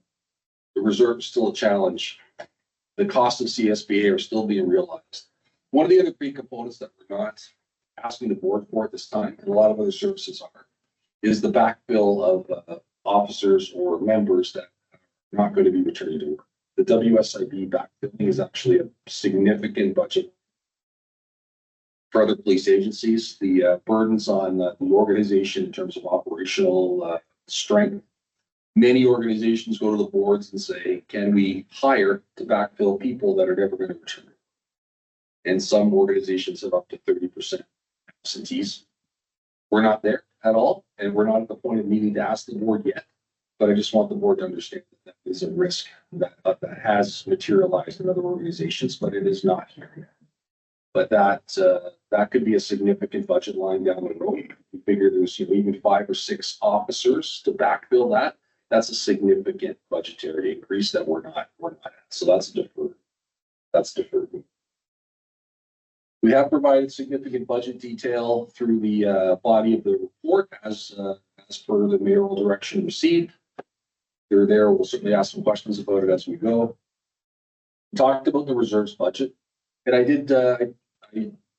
reserve is still a challenge. The cost of CSBA are still being realized. One of the other key components that we're not asking the board for at this time, and a lot of other services are, is the backfill of officers or members that are not going to be returning to work. The WSIB backfilling is actually a significant budget for other police agencies. The burdens on the organization in terms of operational strength. Many organizations go to the boards and say, can we hire to backfill people that are never going to return? And some organizations have up to 30% absentees. We're not there at all, and we're not at the point of needing to ask the board yet. But I just want the board to understand that that is a risk that has materialized in other organizations, but it is not here yet. But that could be a significant budget line down the road. We figure there's even 5 or 6 officers to backfill that. That's a significant budgetary increase that we're not at. So that's deferred. That's deferred. We have provided significant budget detail through the body of the report as per the mayoral direction received. They're there. We'll certainly ask some questions about it as we go. We talked about the reserves budget, and I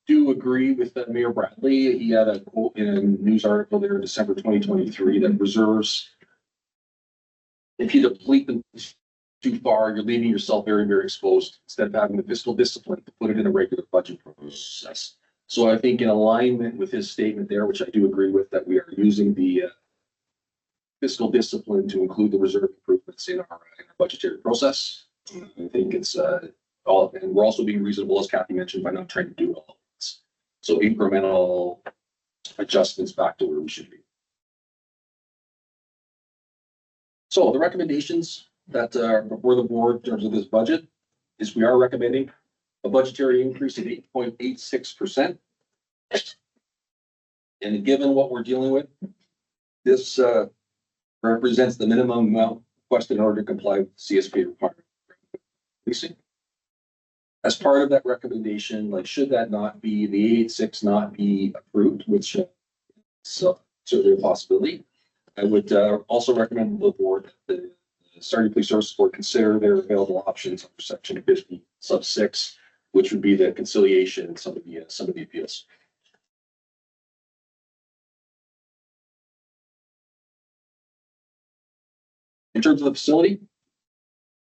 do agree with Mayor Bradley. He had a quote in a news article there in December 2023 that reserves, if you deplete them too far, you're leaving yourself very, very exposed instead of having the fiscal discipline to put it in a regular budget process. So I think in alignment with his statement there, which I do agree with, that we are using the fiscal discipline to include the reserve improvements in our budgetary process. I think it's all, and we're also being reasonable, as Kathy mentioned, by not trying to do it all at once. So incremental adjustments back to where we should be. So the recommendations that are before the board in terms of this budget is we are recommending a budgetary increase of 8.86%. And given what we're dealing with, this represents the minimum amount requested in order to comply with CSP requirement. Leasing. As part of that recommendation, like should that not be, the 886 not be approved, which is certainly a possibility, I would also recommend to the board that the Starting Police Services Board consider their available options under section 50 sub 6, which would be the conciliation and some of the appeals. In terms of the facility,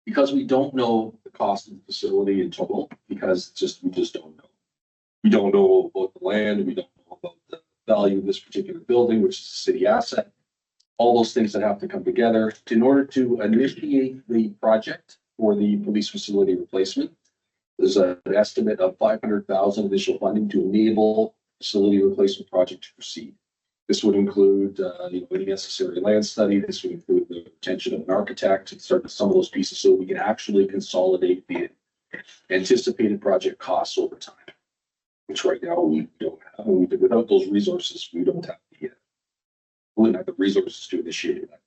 because we don't know the cost of the facility in total, because we just don't know. We don't know about the land, we don't know about the value of this particular building, which is a city asset. All those things that have to come together in order to initiate the project for the police facility replacement. There's an estimate of 500,000 initial funding to enable facility replacement project to proceed. This would include any necessary land study. This would include the retention of an architect and start with some of those pieces so we can actually consolidate the anticipated project costs over time, which right now we don't have. And without those resources, we don't have the resources to initiate that.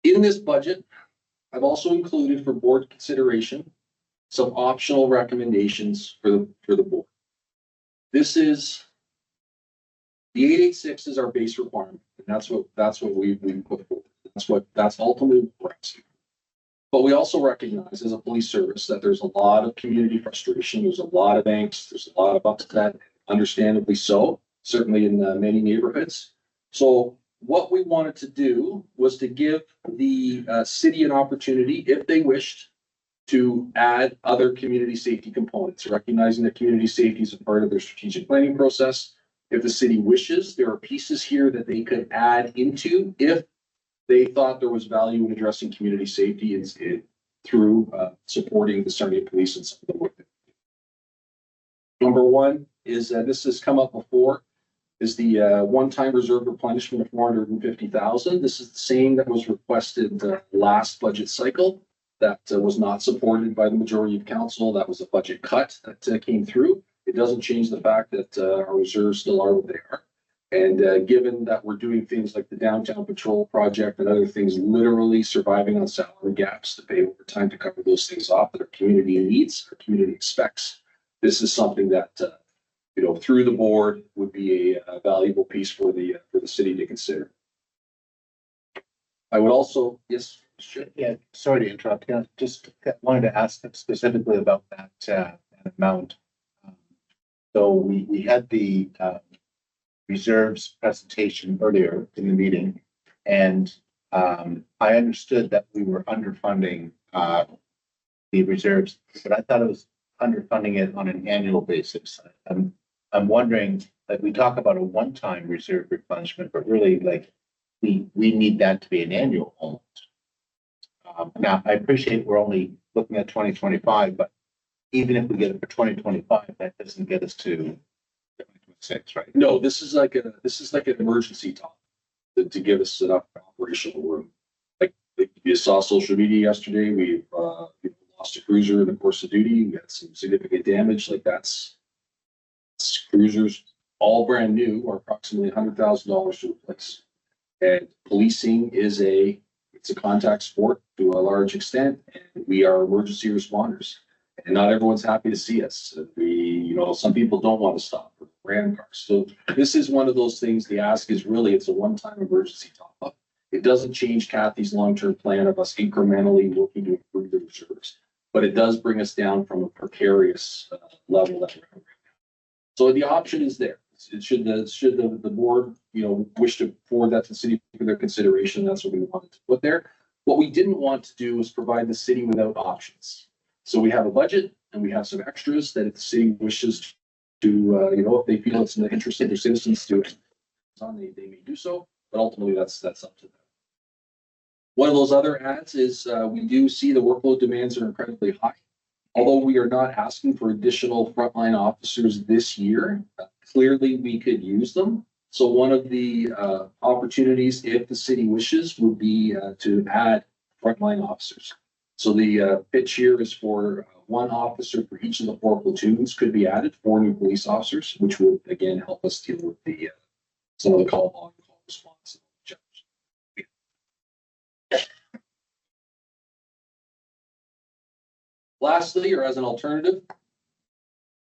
In this budget, I've also included for board consideration some optional recommendations for the board. This is the 886 is our base requirement, and that's what we put forward. That's ultimately what we're asking. But we also recognize as a police service that there's a lot of community frustration, there's a lot of angst, there's a lot of upset, understandably so. certainly in many neighborhoods. So what we wanted to do was to give the city an opportunity, if they wished, to add other community safety components, recognizing that community safety is a part of their strategic planning process. If the city wishes, there are pieces here that they could add into if they thought there was value in addressing community safety through supporting the Sarnia Police and some of the work. Number one is this has come up before, is the one-time reserve replenishment of $450,000. This is the same that was requested last budget cycle that was not supported by the majority of council. That was a budget cut that came through. It doesn't change the fact that our reserves still are what they are. And given that we're doing things like the downtown patrol project and other things, literally surviving on salary gaps to pay overtime to cover those things off that our community needs, our community expects, this is something that through the board would be a valuable piece for the city to consider. I would also, yes, sure. Yeah, sorry to interrupt. Yeah, just wanted to ask specifically about that amount. So we had the reserves presentation earlier in the meeting, and I understood that we were underfunding the reserves, but I thought it was underfunding it on an annual basis. I'm wondering, like, we talk about a one-time reserve replenishment, but really, like, we need that to be an annual almost. Now, I appreciate we're only looking at 2025, but even if we get it for 2025, that doesn't get us to 2026, right? No, this is like an emergency top to give us enough operational room. Like you saw social media yesterday, we've lost a cruiser in the course of duty. We had some significant damage. Like that's cruisers, all brand new, are approximately $100,000 to replace. And policing is it's a contact sport to a large extent, and we are emergency responders. And not everyone's happy to see us. Some people don't want to stop for ram cars. So this is one of those things. The ask is really, it's a one-time emergency top-up. It doesn't change Kathy's long-term plan of us incrementally looking to improve the reserves, but it does bring us down from a precarious level that we're at right now. So the option is there. Should the board, wish to forward that to the city for their consideration, that's what we wanted to put there. What we didn't want to do was provide the city without options. So we have a budget and we have some extras that if the city wishes to, if they feel it's in the interest of their citizens to it, they may do so, but ultimately that's up to them. One of those other adds is we do see the workload demands are incredibly high. Although we are not asking for additional frontline officers this year, clearly we could use them. So one of the opportunities, if the city wishes, would be to add frontline officers. So the pitch here is for one officer for each of the 4 platoons could be added, 4 new police officers, which would again help us deal with the some of the call volume, call response. Lastly, or as an alternative,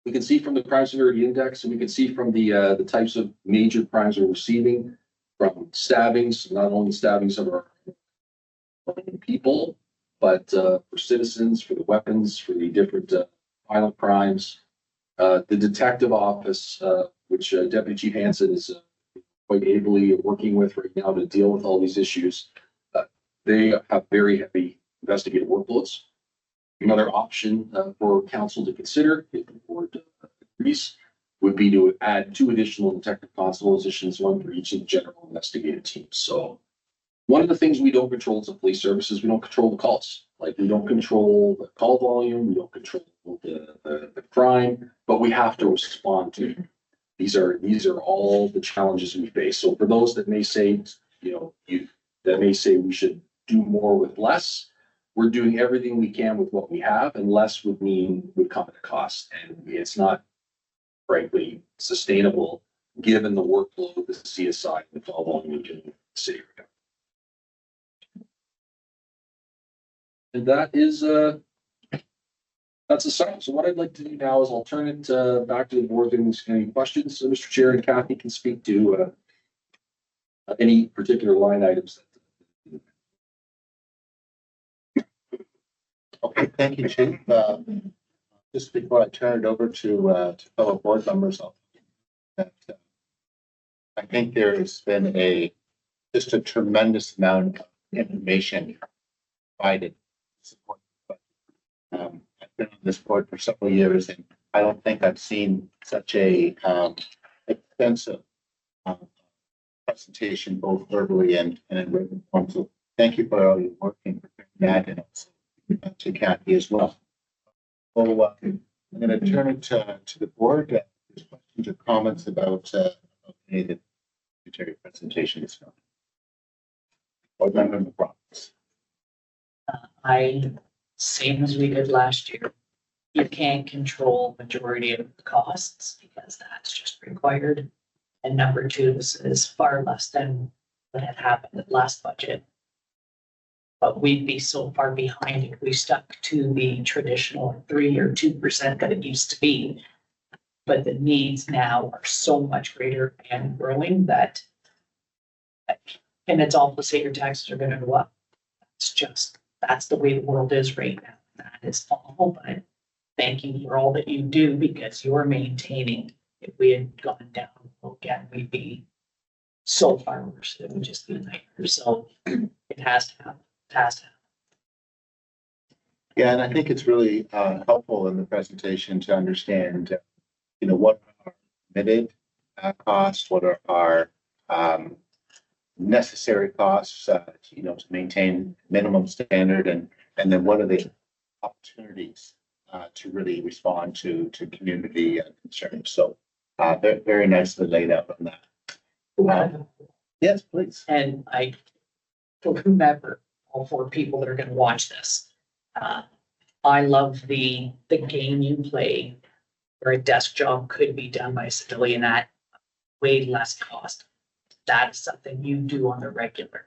we can see from the crime severity index, and we can see from the types of major crimes we're receiving, from stabbings, not only stabbings of our people, but for citizens, for the weapons, for the different violent crimes. The detective office, which Deputy Chief Hansen is quite ably working with right now to deal with all these issues, they have very heavy investigative workloads. Another option for council to consider, if the board agrees, would be to add 2 additional detective constable positions, 1 for each of the general investigative teams. So one of the things we don't control as a police service is we don't control the calls. Like we don't control the call volume, we don't control the crime, but we have to respond to it. These are all the challenges we face. So for those that may say, that may say we should do more with less, we're doing everything we can with what we have, and less would come at a cost. And it's not, frankly, sustainable given the workload of the CSI and the call volume in the city right now. And that is that's a start. So what I'd like to do now is I'll turn it back to the board and any questions. So Mr. Chair and Kathy can speak to any particular line items. Okay, thank you, Chief. Just before I turn it over to fellow board members, I think there has been just a tremendous amount of information provided. I've been on this board for several years, and I don't think I've seen such a extensive presentation, both verbally and in written form. So thank you for all your work in preparing that, and also to Kathy as well. So I'm going to turn it to the board. There's questions or comments about any of the secretary presentation this morning. Board member McRoberts. Same as we did last year. You can't control majority of the costs because that's just required. And number two, this is far less than what had happened at last budget. But we'd be so far behind if we stuck to the traditional 3 or 2% that it used to be. But the needs now are so much greater and growing that, and it's all to say your taxes are gonna go up. It's just, that's the way the world is right now. That is awful, but thank you for all that you do because you're maintaining. If we had gone down again, we'd be so far worse. It would just be a nightmare. So it has to happen. It has to happen. Yeah, and I think it's really helpful in the presentation to understand, what are committed costs, what are our necessary costs, to maintain minimum standard, and then what are the opportunities to really respond to community concerns. So very, very nicely laid out on that. Yes, please. And I, for whomever, all four people that are gonna watch this, I love the game you play where a desk job could be done by a civilian at way less cost. That is something you do on the regular.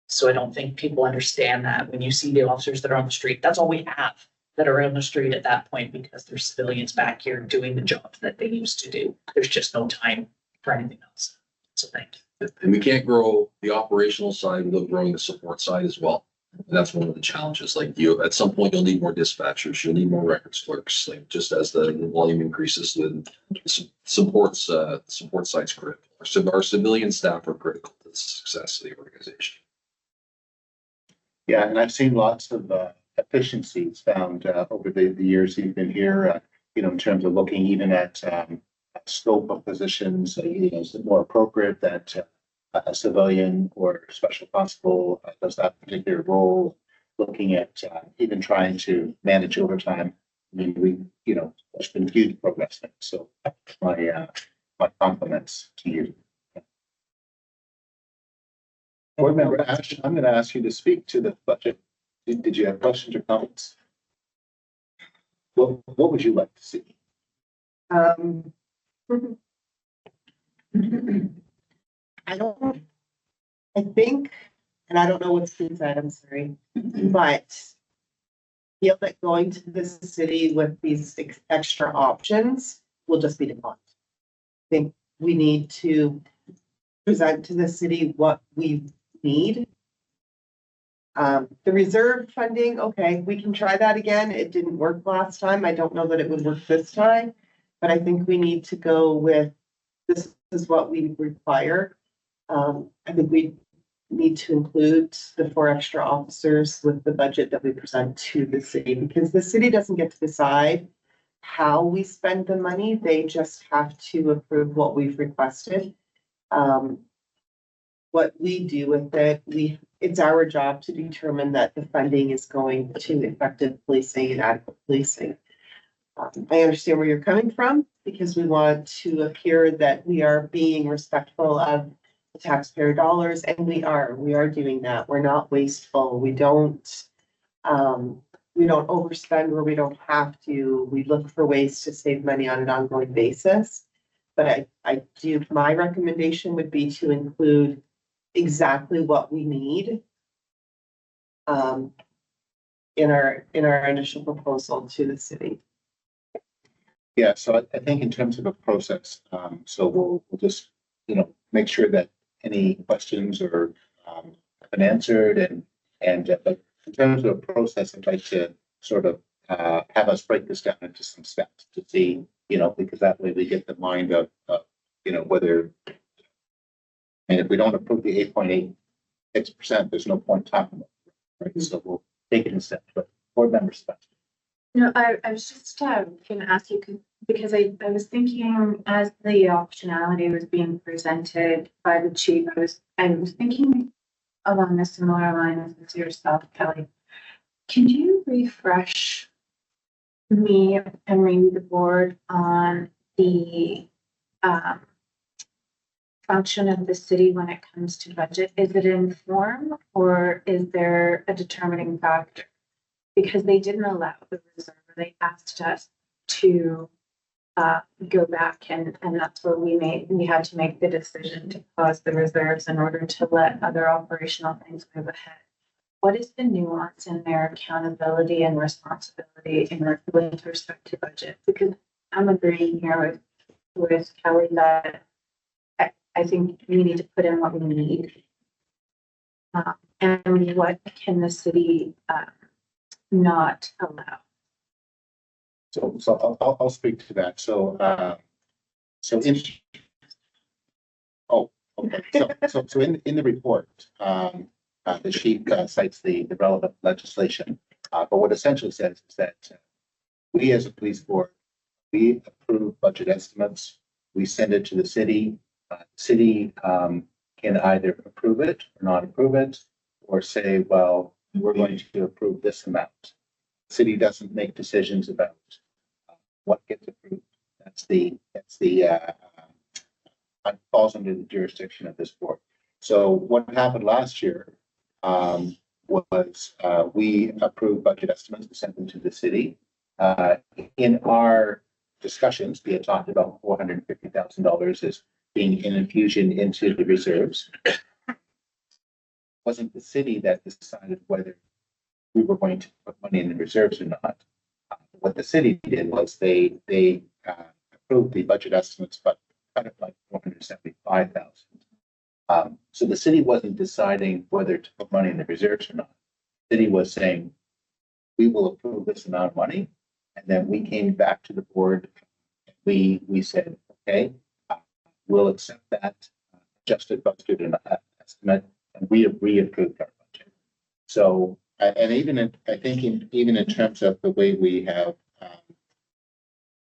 So I don't think people understand that when you see the officers that are on the street, that's all we have that are on the street at that point because there's civilians back here doing the jobs that they used to do. There's just no time for anything else. So thank you. And we can't grow the operational side without growing the support side as well. And that's one of the challenges. Like at some point, you'll need more dispatchers, you'll need more records clerks, like just as the volume increases, the support side's critical. Our civilian staff are critical to the success of the organization. Yeah, and I've seen lots of efficiencies found over the years you've been here, in terms of looking even at scope of positions. Is it more appropriate that a civilian or special constable does that particular role? Looking at even trying to manage overtime. I mean, there's been huge progress there. So my compliments to you. Board member Ash, I'm going to ask you to speak to the budget. Did you have questions or comments? What would you like to see? I think, and I don't know what's inside, I'm sorry, but feel that going to this city with these extra options will just be declined. I think we need to present to the city what we need. The reserve funding, okay, we can try that again. It didn't work last time. I don't know that it would work this time, but I think we need to go with, this is what we require. I think we need to include the 4 extra officers with the budget that we present to the city, because the city doesn't get to decide how we spend the money. They just have to approve what we've requested. What we do with it, it's our job to determine that the funding is going to effective policing and adequate policing. I understand where you're coming from, because we want to appear that we are being respectful of the taxpayer dollars, and we are doing that. We're not wasteful. We don't overspend where we don't have to. We look for ways to save money on an ongoing basis. But my recommendation would be to include exactly what we need in our initial proposal to the city. Yeah, so I think in terms of a process, so we'll just, make sure that any questions are have been answered, and but in terms of a process, I'd like to sort of have us break this down into some steps to see, because that way we get the mind of whether And if we don't approve the 8.86%, there's no point talking about it, right? So we'll take it in steps, but board members. No, I was just gonna ask you, because I was thinking as the optionality was being presented by the chief, I was thinking along a similar line as yourself, Kelly. Can you refresh me and maybe the board on the function of the city when it comes to budget? Is it in form or is there a determining factor? Because they didn't allow the reserve, they asked us to go back and that's where we had to make the decision to pause the reserves in order to let other operational things move ahead. What is the nuance in their accountability and responsibility with respect to budget? Because I'm agreeing here with Kelly that I think we need to put in what we need. And what can the city not allow? So I'll speak to that. So in in the report, the chief cites the relevant legislation, but what essentially says is that we as a police board, we approve budget estimates, we send it to the city. City can either approve it or not approve it, or say, well, we're going to approve this amount. City doesn't make decisions about what gets approved. Falls under the jurisdiction of this board. So what happened last year was we approved budget estimates, we sent them to the city. In our discussions, we had talked about $450,000 as being an infusion into the reserves. It wasn't the city that decided whether we were going to put money in the reserves or not. What the city did was they approved the budget estimates, but cut it like $475,000. So the city wasn't deciding whether to put money in the reserves or not. The city was saying, we will approve this amount of money. And then we came back to the board. We said, okay, we'll accept that adjusted budget and estimate, and we have reapproved our budget. So, and even in terms of the way we have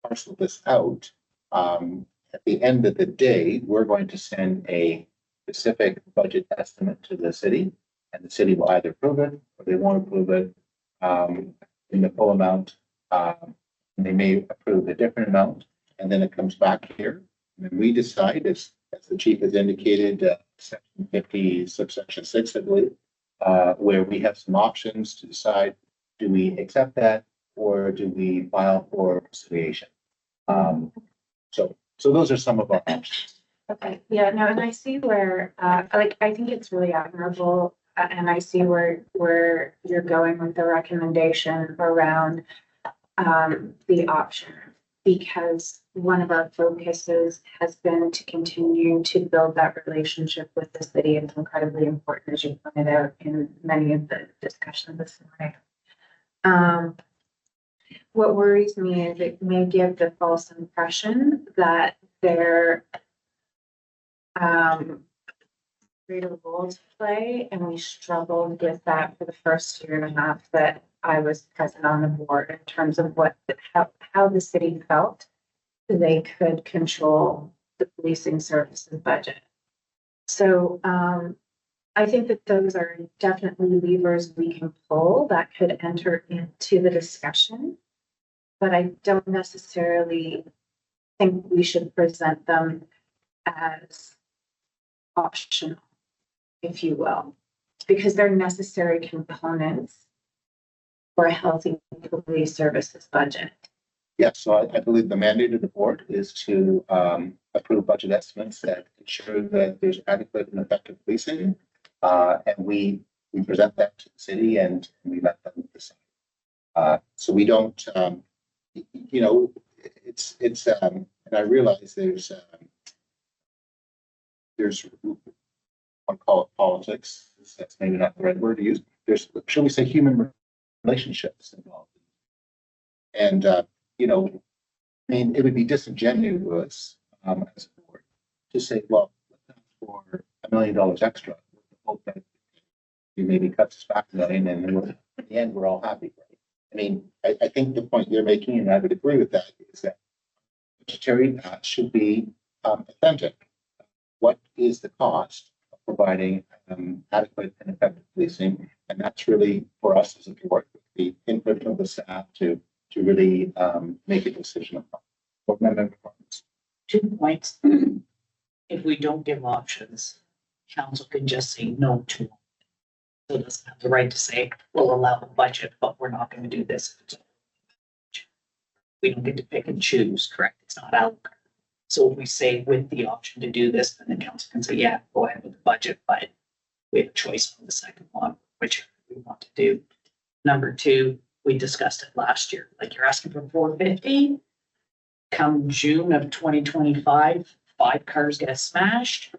parceled this out, at the end of the day, we're going to send a specific budget estimate to the city, and the city will either approve it or they won't approve it in the full amount. And they may approve a different amount, and then it comes back here. And we decide, as the chief has indicated, section 50, subsection 6, I believe, where we have some options to decide, do we accept that or do we file for conciliation? So those are some of our options. Okay, yeah, no, and I see where, I think it's really admirable, and I see where you're going with the recommendation around the option, because one of our focuses has been to continue to build that relationship with the city. It's incredibly important, as you pointed out in many of the discussions this morning. What worries me is it may give the false impression that they're greater role to play, and we struggled with that for the first year and a half that I was present on the board in terms of how the city felt they could control the policing services budget. So I think that those are definitely levers we can pull that could enter into the discussion, but I don't necessarily think we should present them as optional, if you will, because they're necessary components for a healthy police services budget. Yes, so I believe the mandate of the board is to approve budget estimates that ensure that there's adequate and effective policing. And we present that to the city and we let them decide. So we don't, it's and I realize there's I'll call it politics. That's maybe not the right word to use. There's, shall we say, human relationships involved. And, I mean, it would be disingenuous as a board to say, well, for $1 million extra. Hope that you maybe cuts us back $1 million, and then in the end, we're all happy, right? I mean, I think the point you're making, and I would agree with that, is that budgetary should be authentic. What is the cost of providing adequate and effective policing? And that's really for us as a board, the input of the staff to really make a decision on board member performance. 2 points. If we don't give options, council can just say no to them. So it doesn't have the right to say, we'll allow a budget, but we're not gonna do this. We don't get to pick and choose, correct? It's not out. So if we say with the option to do this, then the council can say, yeah, go ahead with the budget, but we have a choice on the second one, which we want to do. Number 2, we discussed it last year, like you're asking for 450. Come June of 2025, 5 cars get smashed.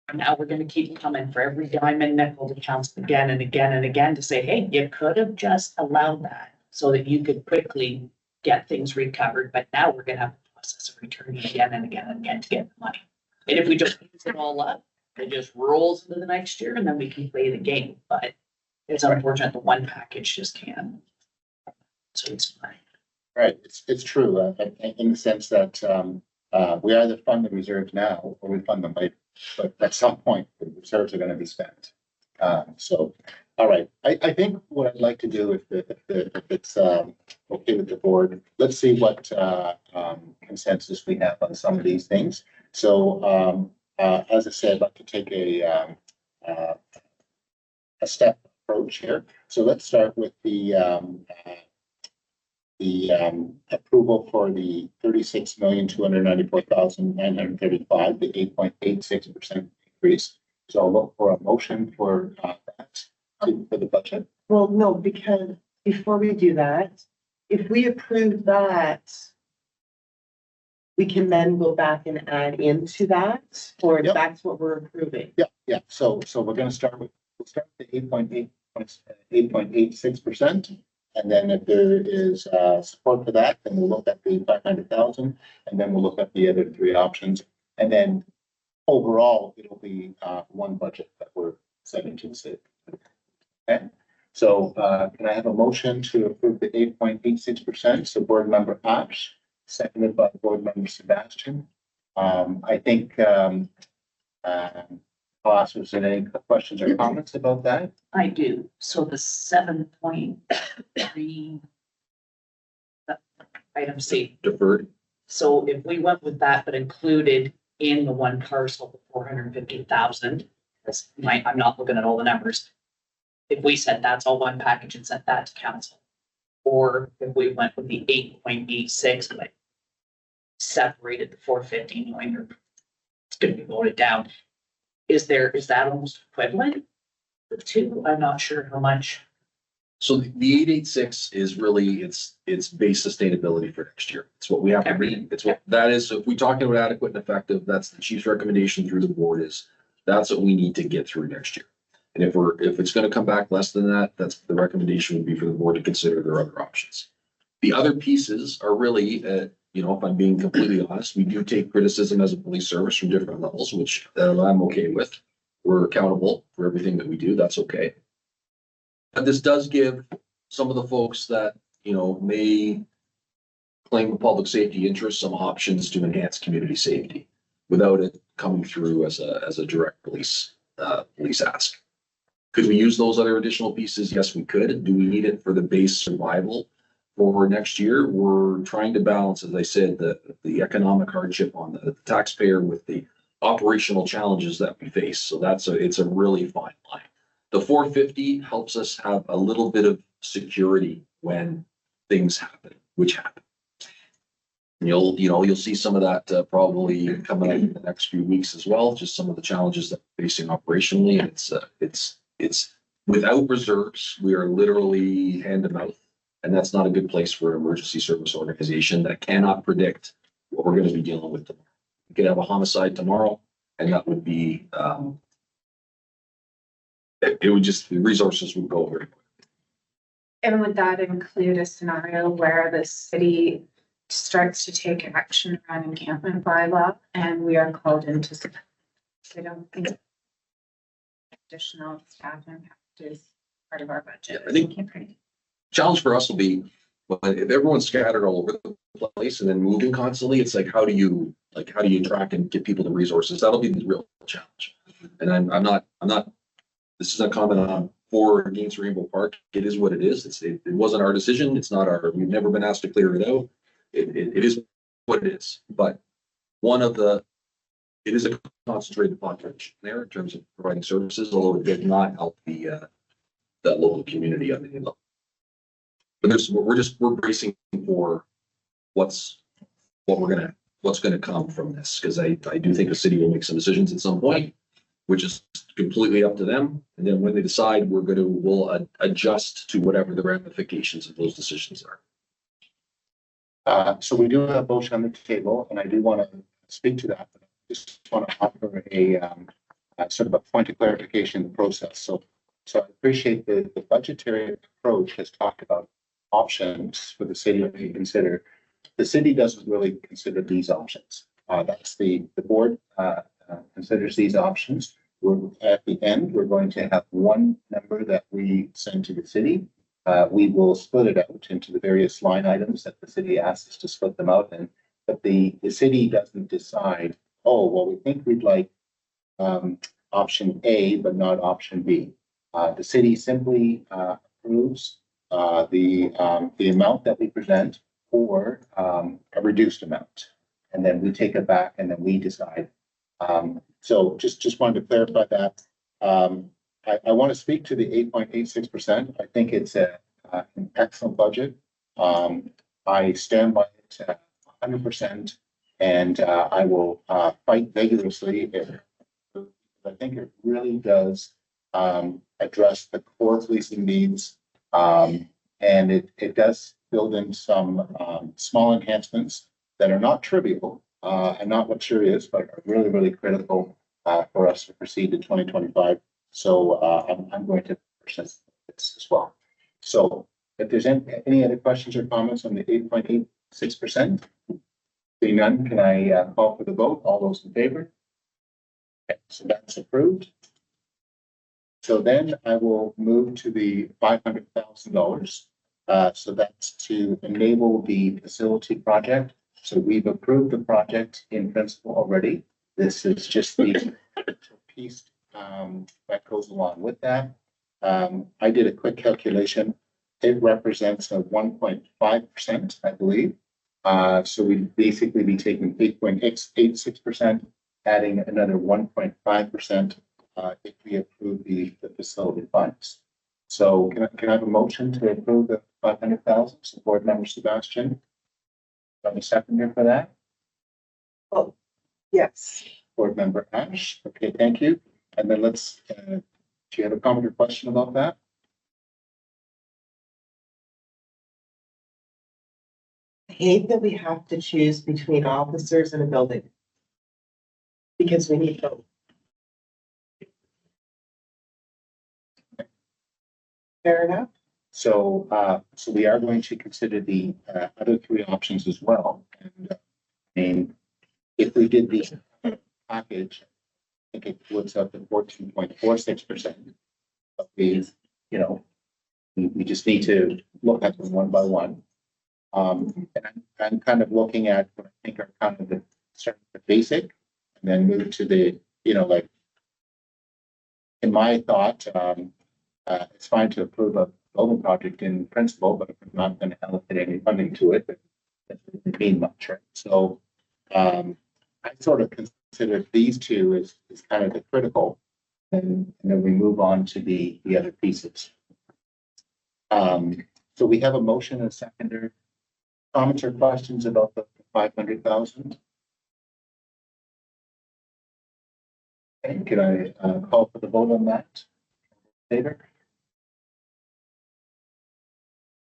And now we're gonna keep coming for every dime and nickel to council again and again and again to say, hey, you could have just allowed that so that you could quickly get things recovered, but now we're gonna have a process of returning again and again and again to get the money. And if we just use it all up, it just rolls into the next year and then we can play the game, but it's unfortunate the one package just can't. So it's fine. Right, it's true, in the sense that we either fund the reserves now or we fund them later. But at some point, the reserves are going to be spent. So, all right, I think what I'd like to do, if it's okay with the board, let's see what consensus we have on some of these things. So, as I said, I'd like to take a step approach here. So let's start with the approval for the 36,294,935, the 8.86% increase. So I'll look for a motion for that for the budget. Well, no, because before we do that, if we approve that, we can then go back and add into that, or Yep. that's what we're approving. Yeah. So we're going to start with the 8.86%. And then if there is support for that, then we'll look at the 500,000, and then we'll look at the other 3 options. And then overall, it'll be one budget that we're setting to the city. Okay, so can I have a motion to approve the 8.86%? So board member Ash, seconded by board member Sebastian. I think Ross, was there any questions or comments about that? I do. So the 7.3. Item C. Deferred. So if we went with that, but included in the one parcel, the 450,000, that's I'm not looking at all the numbers. If we said that's all one package and sent that to council, or if we went with the 8.86, but separated the 450, knowing it's gonna be voted down. Is that almost equivalent? The two, I'm not sure how much. So the 886 is really, it's base sustainability for next year. It's what we have to read. It's what that is. So if we talk about adequate and effective, that's the chief's recommendation through the board is that's what we need to get through next year. And if it's going to come back less than that, that's the recommendation would be for the board to consider their other options. The other pieces are really, if I'm being completely honest, we do take criticism as a police service from different levels, which I'm okay with. We're accountable for everything that we do. That's okay. But this does give some of the folks that, may claim a public safety interest some options to enhance community safety without it coming through as a direct police ask. Could we use those other additional pieces? Yes, we could. Do we need it for the base survival for next year? We're trying to balance, as I said, the economic hardship on the taxpayer with the operational challenges that we face. So it's a really fine line. The 450 helps us have a little bit of security when things happen, which happen. You'll see some of that probably coming up in the next few weeks as well. Just some of the challenges that we're facing operationally. And it's without reserves. We are literally hand to mouth, and that's not a good place for an emergency service organization that cannot predict what we're going to be dealing with tomorrow. We could have a homicide tomorrow, and that would be it would just, the resources would go very quick. And would that include a scenario where the city starts to take action on encampment bylaw and we are called into? I don't think additional staff impact is part of our budget. Yeah, I think- Challenge for us will be, well, if everyone's scattered all over the place and then moving constantly, it's like, how do you track and get people the resources? That'll be the real challenge. And I'm not, this is a comment on for or against Rainbow Park. It is what it is. It wasn't our decision. It's not our, we've never been asked to clear it out. It is what it is. But it is a concentrated population there in terms of providing services, although it did not help that local community on any level. But we're bracing for what's gonna come from this, because I do think the city will make some decisions at some point, which is completely up to them. And then when they decide, we'll adjust to whatever the ramifications of those decisions are. So we do have a motion on the table, and I do want to speak to that. But I just want to offer a sort of a point of clarification in the process. So I appreciate the budgetary approach has talked about options for the city to consider. The city doesn't really consider these options. That's the board considers these options. At the end, we're going to have one number that we send to the city. We will split it out into the various line items that the city asks us to split them out in. But the city doesn't decide, oh, well, we think we'd like option A, but not option B. The city simply approves the amount that we present or a reduced amount. And then we take it back and then we decide. So just wanted to clarify that. I want to speak to the 8.86%. I think it's an excellent budget. I stand by it 100%, and I will fight vigorously. I think it really does address the core policing needs, and it does build in some small enhancements that are not trivial and not luxurious, but are really, really critical for us to proceed in 2025. So I'm going to present this as well. So if there's any other questions or comments on the 8.86%, seeing none, can I call for the vote? All those in favor? Okay, so that's approved. So then I will move to the $500,000. So that's to enable the facility project. So we've approved the project in principle already. This is just the piece that goes along with that. I did a quick calculation. It represents a 1.5%, I believe. So we'd basically be taking 8.86%, adding another 1.5% if we approve the facility funds. So can I have a motion to approve the 500,000? So Board Member Sebastian, got a seconder for that? Oh, yes. Board Member Ash. Okay, thank you. And then let's, do you have a comment or question about that? I hate that we have to choose between officers and a building. Because we need both. Fair enough. So, so we are going to consider the other three options as well. And I mean, if we did the package, I think it works out to 14.46%. But we just need to look at them one by one. And I'm kind of looking at what I think are kind of the basic, and then move to the, like, in my thought, it's fine to approve a building project in principle, but if we're not going to allocate any funding to it, it doesn't mean much, right? So I sort of consider these two as kind of the critical, and then we move on to the other pieces. So we have a motion and a seconder. Comments or questions about the 500,000? Okay, can I call for the vote on that? David?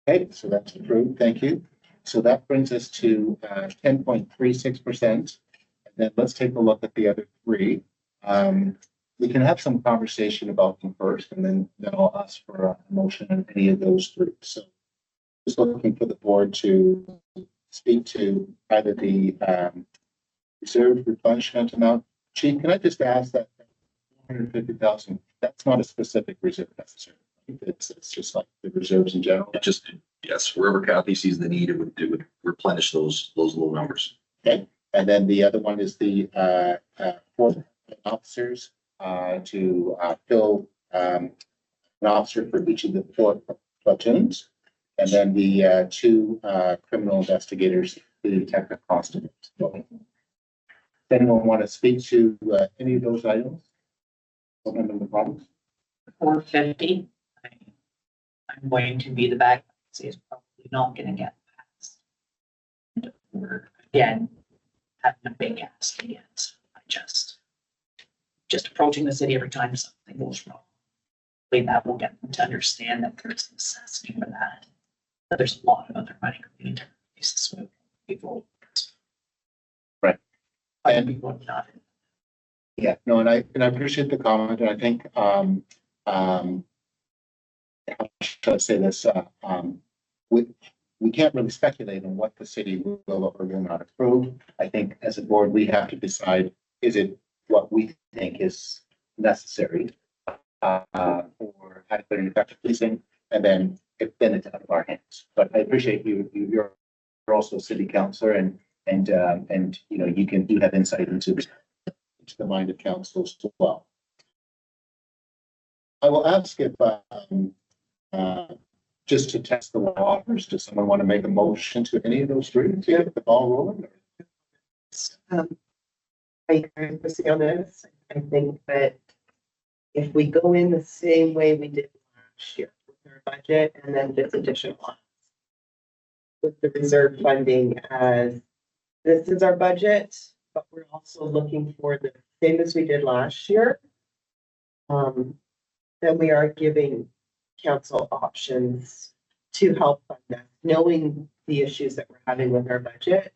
Okay, so that's approved. Thank you. So that brings us to 10.36%. And then let's take a look at the other three. We can have some conversation about them first, and then I'll ask for a motion on any of those three. So just looking for the board to speak to either the reserve replenishment amount. Chief, can I just ask that 450,000, that's not a specific reserve necessarily. It's just like the reserves in general. It just, yes, wherever Kathy sees the need, it would replenish those low numbers. Okay, and then the other one is the four officers to fill an officer for each of the four platoons. And then the two criminal investigators to detect the cost of it. So, does anyone want to speak to any of those items? Open them the problems. 450. I'm going to be the back, is probably not gonna get passed. And we're, again, having a big ask again, so I just approaching the city every time something goes wrong. Hopefully that will get them to understand that there's a necessity for that. But there's a lot of other money going into places with people. Right. And people not. Yeah, no, and I appreciate the comment, and I think how should I say this? We can't really speculate on what the city will or will not approve. I think as a board, we have to decide, is it what we think is necessary for adequate and effective policing, and then it's out of our hands. But I appreciate you're also a city councillor, and you know, you have insight into the mind of council as well. I will ask if just to test the waters, does someone want to make a motion to any of those three to get the ball rolling? I agree with you on this. I think that if we go in the same way we did last year with our budget and then this additional ones with the reserve funding as this is our budget, but we're also looking for the same as we did last year. Then we are giving council options to help fund that, knowing the issues that we're having with our budget.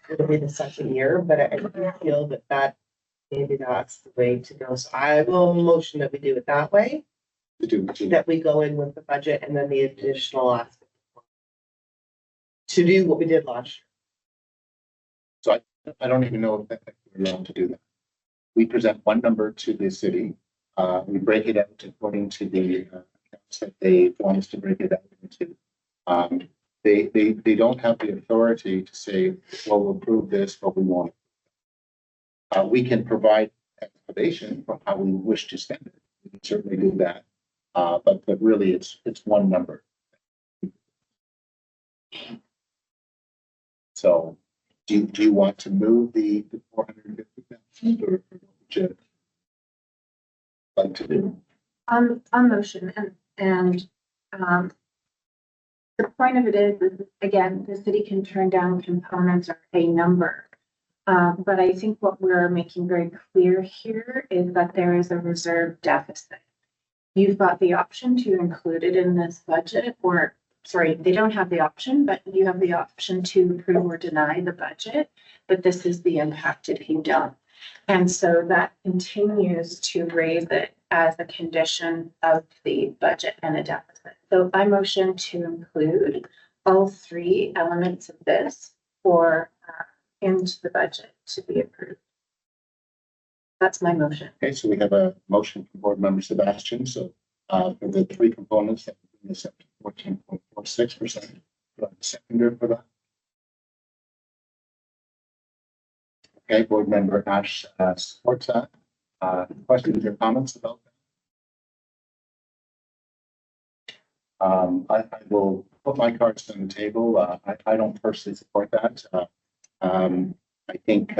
It'll be the second year, but I do feel that maybe that's the way to go. So I will motion that we do it that way, that we go in with the budget and then the additional aspect to do what we did last year. So I don't even know if we're allowed to do that. We present one number to the city. We break it out according to the accounts that they want us to break it out into. They don't have the authority to say, well, we'll approve this, but we won't. We can provide explanation for how we wish to spend it. We can certainly do that. But really it's one number. So do you want to move the 450,000 or would you like to do? On motion and the point of it is again, the city can turn down components or a number. But I think what we're making very clear here is that there is a reserve deficit. You've got the option to include it in this budget, or sorry, they don't have the option, but you have the option to approve or deny the budget. But this is the impact if you don't. And so that continues to raise it as a condition of the budget and a deficit. So I motion to include all three elements of this for into the budget to be approved. That's my motion. Okay, so we have a motion from board member Sebastian. So for the three components that bring us up to 14.46%. Seconder for that. Okay, board member Ash supports that. Questions or comments about that? I will put my cards on the table. I don't personally support that. I think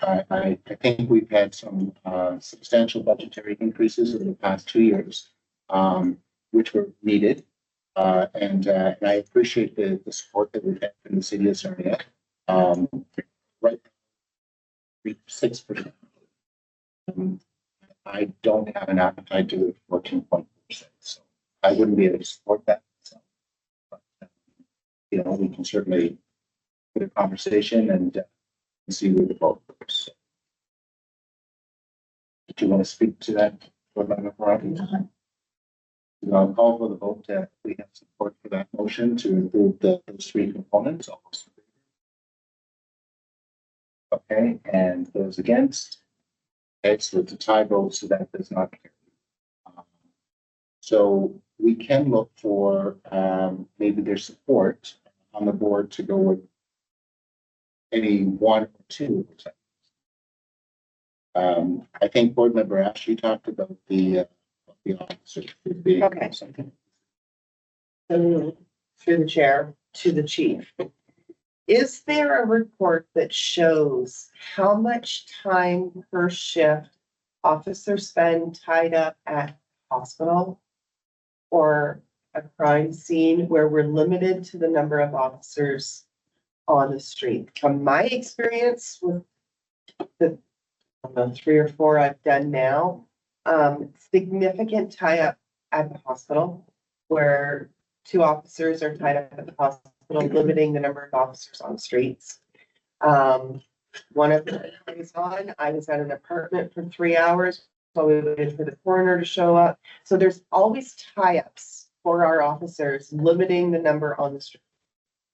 I think we've had some substantial budgetary increases in the past 2 years, which were needed, and I appreciate the support that we've had from the city of Sarnia. Right, 6%. I don't have an appetite to do 14.4%, so I wouldn't be able to support that. So, but, you know, we can certainly put a conversation and see where the vote goes. Do you want to speak to that? I'll call for the vote. We have support for that motion to include those three components. Okay, and those against? Okay, so it's a tie vote, so that does not carry. So we can look for, maybe there's support on the board to go with any one or two. I think board member Ashley talked about the officer. Okay. Something. Through the chair to the chief. Is there a report that shows how much time per shift officers spend tied up at hospital or a crime scene where we're limited to the number of officers on the street? From my experience with the, I don't know, 3 or 4 I've done now, significant tie up at the hospital where 2 officers are tied up at the hospital, limiting the number of officers on streets. One of them I was on, I was at an apartment for 3 hours, so we waited for the coroner to show up. So there's always tie-ups for our officers, limiting the number on the street.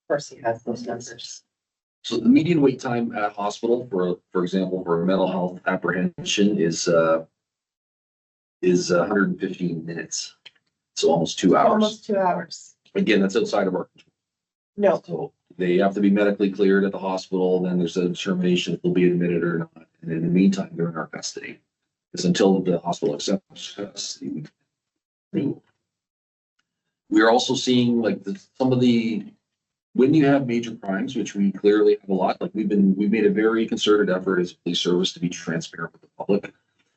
Of course, he has those numbers. So the median wait time at hospital for example, for a mental health apprehension is 115 minutes. So almost 2 hours. Almost 2 hours. Again, that's outside of our control. No, So they have to be medically cleared at the hospital, then there's a determination if they'll be admitted or not. And in the meantime, they're in our custody. Because until the hospital accepts custody, we are also seeing like some of the, when you have major crimes, which we clearly have a lot, like we've made a very concerted effort as a police service to be transparent with the public.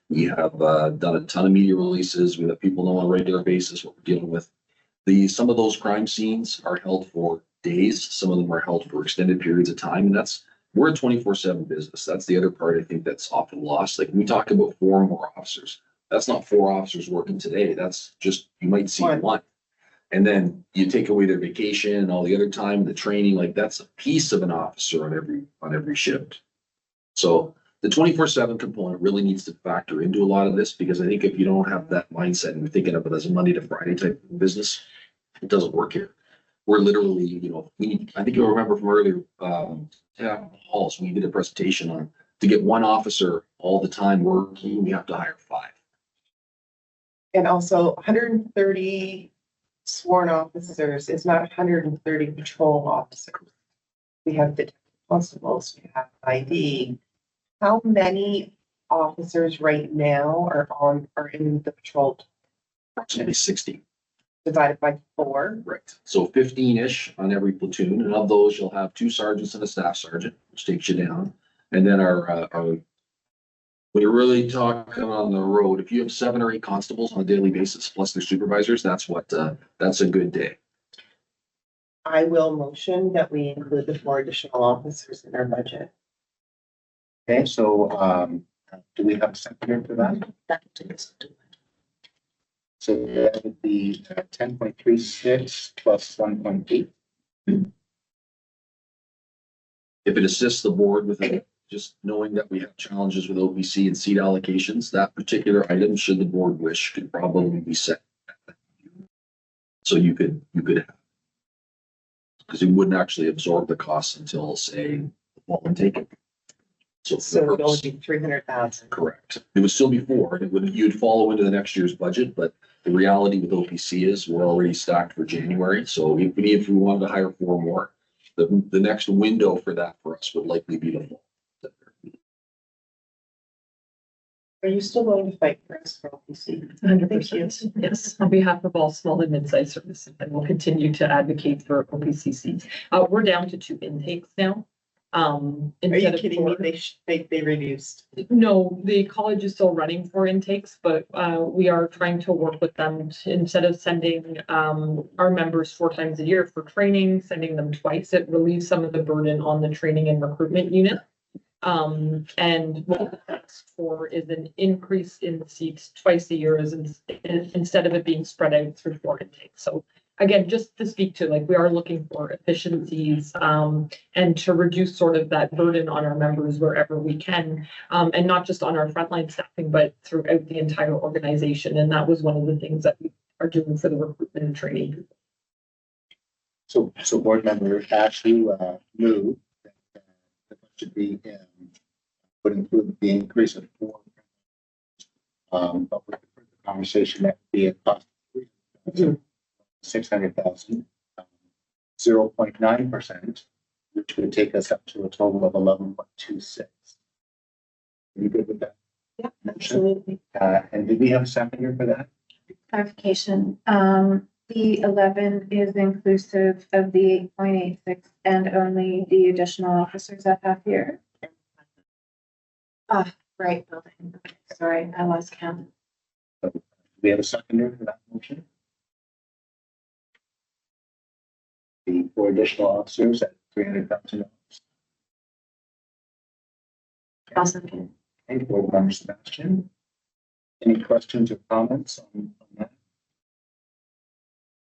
We have done a ton of media releases. We let people know on a regular basis what we're dealing with. Some of those crime scenes are held for days. Some of them are held for extended periods of time. And we're a 24/7 business. That's the other part I think that's often lost. Like when we talk about 4 or more officers, that's not 4 officers working today. That's just, you might see one. And then you take away their vacation and all the other time, the training, like that's a piece of an officer on every shift. So the 24/7 component really needs to factor into a lot of this, because I think if you don't have that mindset and you're thinking of it as a Monday to Friday type of business, it doesn't work here. We're literally, I think you'll remember from earlier, halls, we did a presentation on to get 1 officer all the time working, we have to hire 5. and also 130 sworn officers is not 130 patrol officers. We have the constables, we have ID. How many officers right now are in the patrol? Approximately 60. Divided by 4. Right. So 15-ish on every platoon, and of those you'll have 2 sergeants and a staff sergeant, which takes you down. And then our when you're really talking on the road, if you have 7 or 8 constables on a daily basis plus their supervisors, that's a good day. I will motion that we include the 4 additional officers in our budget. Okay, so, do we have a second for that? So that would be 10.36 plus 1.8. If it assists the board with it, just knowing that we have challenges with OPC and seat allocations, that particular item, should the board wish, could probably be set. So you could have, because it wouldn't actually absorb the costs until, say, the fall intake. So it would only be 300,000. Correct. It would still be 4. You'd follow into the next year's budget, but the reality with OPC is we're already stacked for January. So if we wanted to hire 4 more, the next window for that for us would likely be the fall. Are you still going to fight for us for OPC? 100%. Yes, on behalf of all small and mid-sized services, and we'll continue to advocate for OPCCs. We're down to 2 intakes now. Are you Instead of kidding me? 4. They reduced. No, the college is still running 4 intakes, but we are trying to work with them to, instead of sending our members 4 times a year for training, sending them twice. It relieves some of the burden on the training and recruitment unit. And what that's for is an increase in seats twice a year, instead of it being spread out through 4 intakes. So again, just to speak to, like, we are looking for efficiencies and to reduce sort of that burden on our members wherever we can, and not just on our frontline staffing, but throughout the entire organization. And that was one of the things that we are doing for the recruitment and training. So board member Ashley, move. The should be, would include the increase of 4. But with the further conversation, that would be a cost of 600,000, 0.9%, which would take us up to a total of 11.26. Are you good with that? Yeah, motion? absolutely. And did we have a seconder for that? Clarification, the 11 is inclusive of the 8.86 and only the additional officers at half year. Right, building. Okay, sorry, I lost count. Do we have a seconder for that motion? The 4 additional officers at $300,000. Awesome. Okay, board member Sebastian. Any questions or comments on that?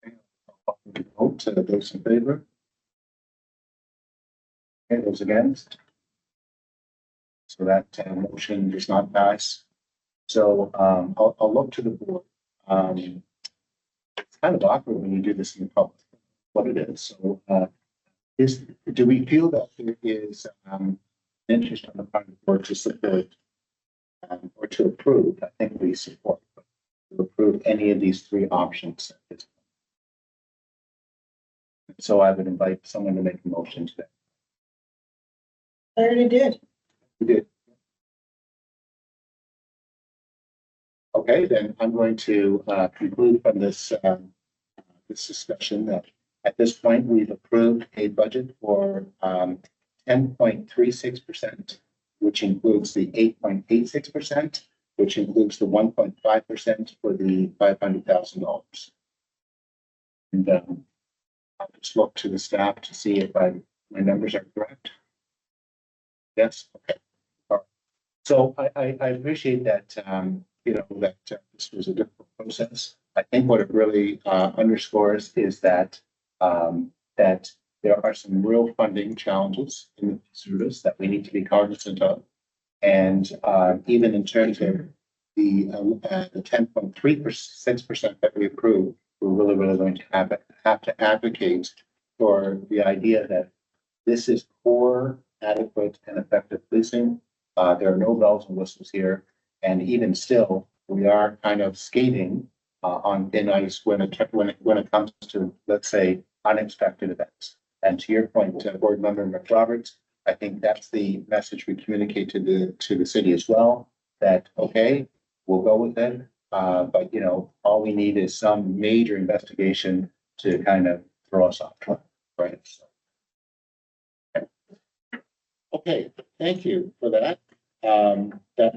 Okay, I'll vote to those in favor. Okay, those against. So that motion does not pass. So I'll look to the board. It's kind of awkward when you do this in public, what it is. So do we feel that there is interest on the part of the board to support or to approve? I think we support, but to approve any of these 3 options at this point. So I would invite someone to make a motion today. I already did. We did. Okay, then I'm going to conclude from this this discussion that at this point we've approved a budget for 10.36%, which includes the 8.86%, which includes the 1.5% for the $500,000. And I'll just look to the staff to see if my numbers are correct. Yes. Okay. All right. So I appreciate that. That this was a difficult process. I think what it really underscores is that that there are some real funding challenges in the service that we need to be cognizant of, and even in terms of the 10.36% that we approved, we're really going to have to advocate for the idea that this is core, adequate, and effective policing. There are no bells and whistles here. And even still, we are kind of skating on thin ice when it comes to, let's say, unexpected events. And to your point, Board Member McRoberts, I think that's the message we communicate to the city as well. That okay, we'll go with it, but all we need is some major investigation to kind of throw us off track, right? So, okay, thank you for that. That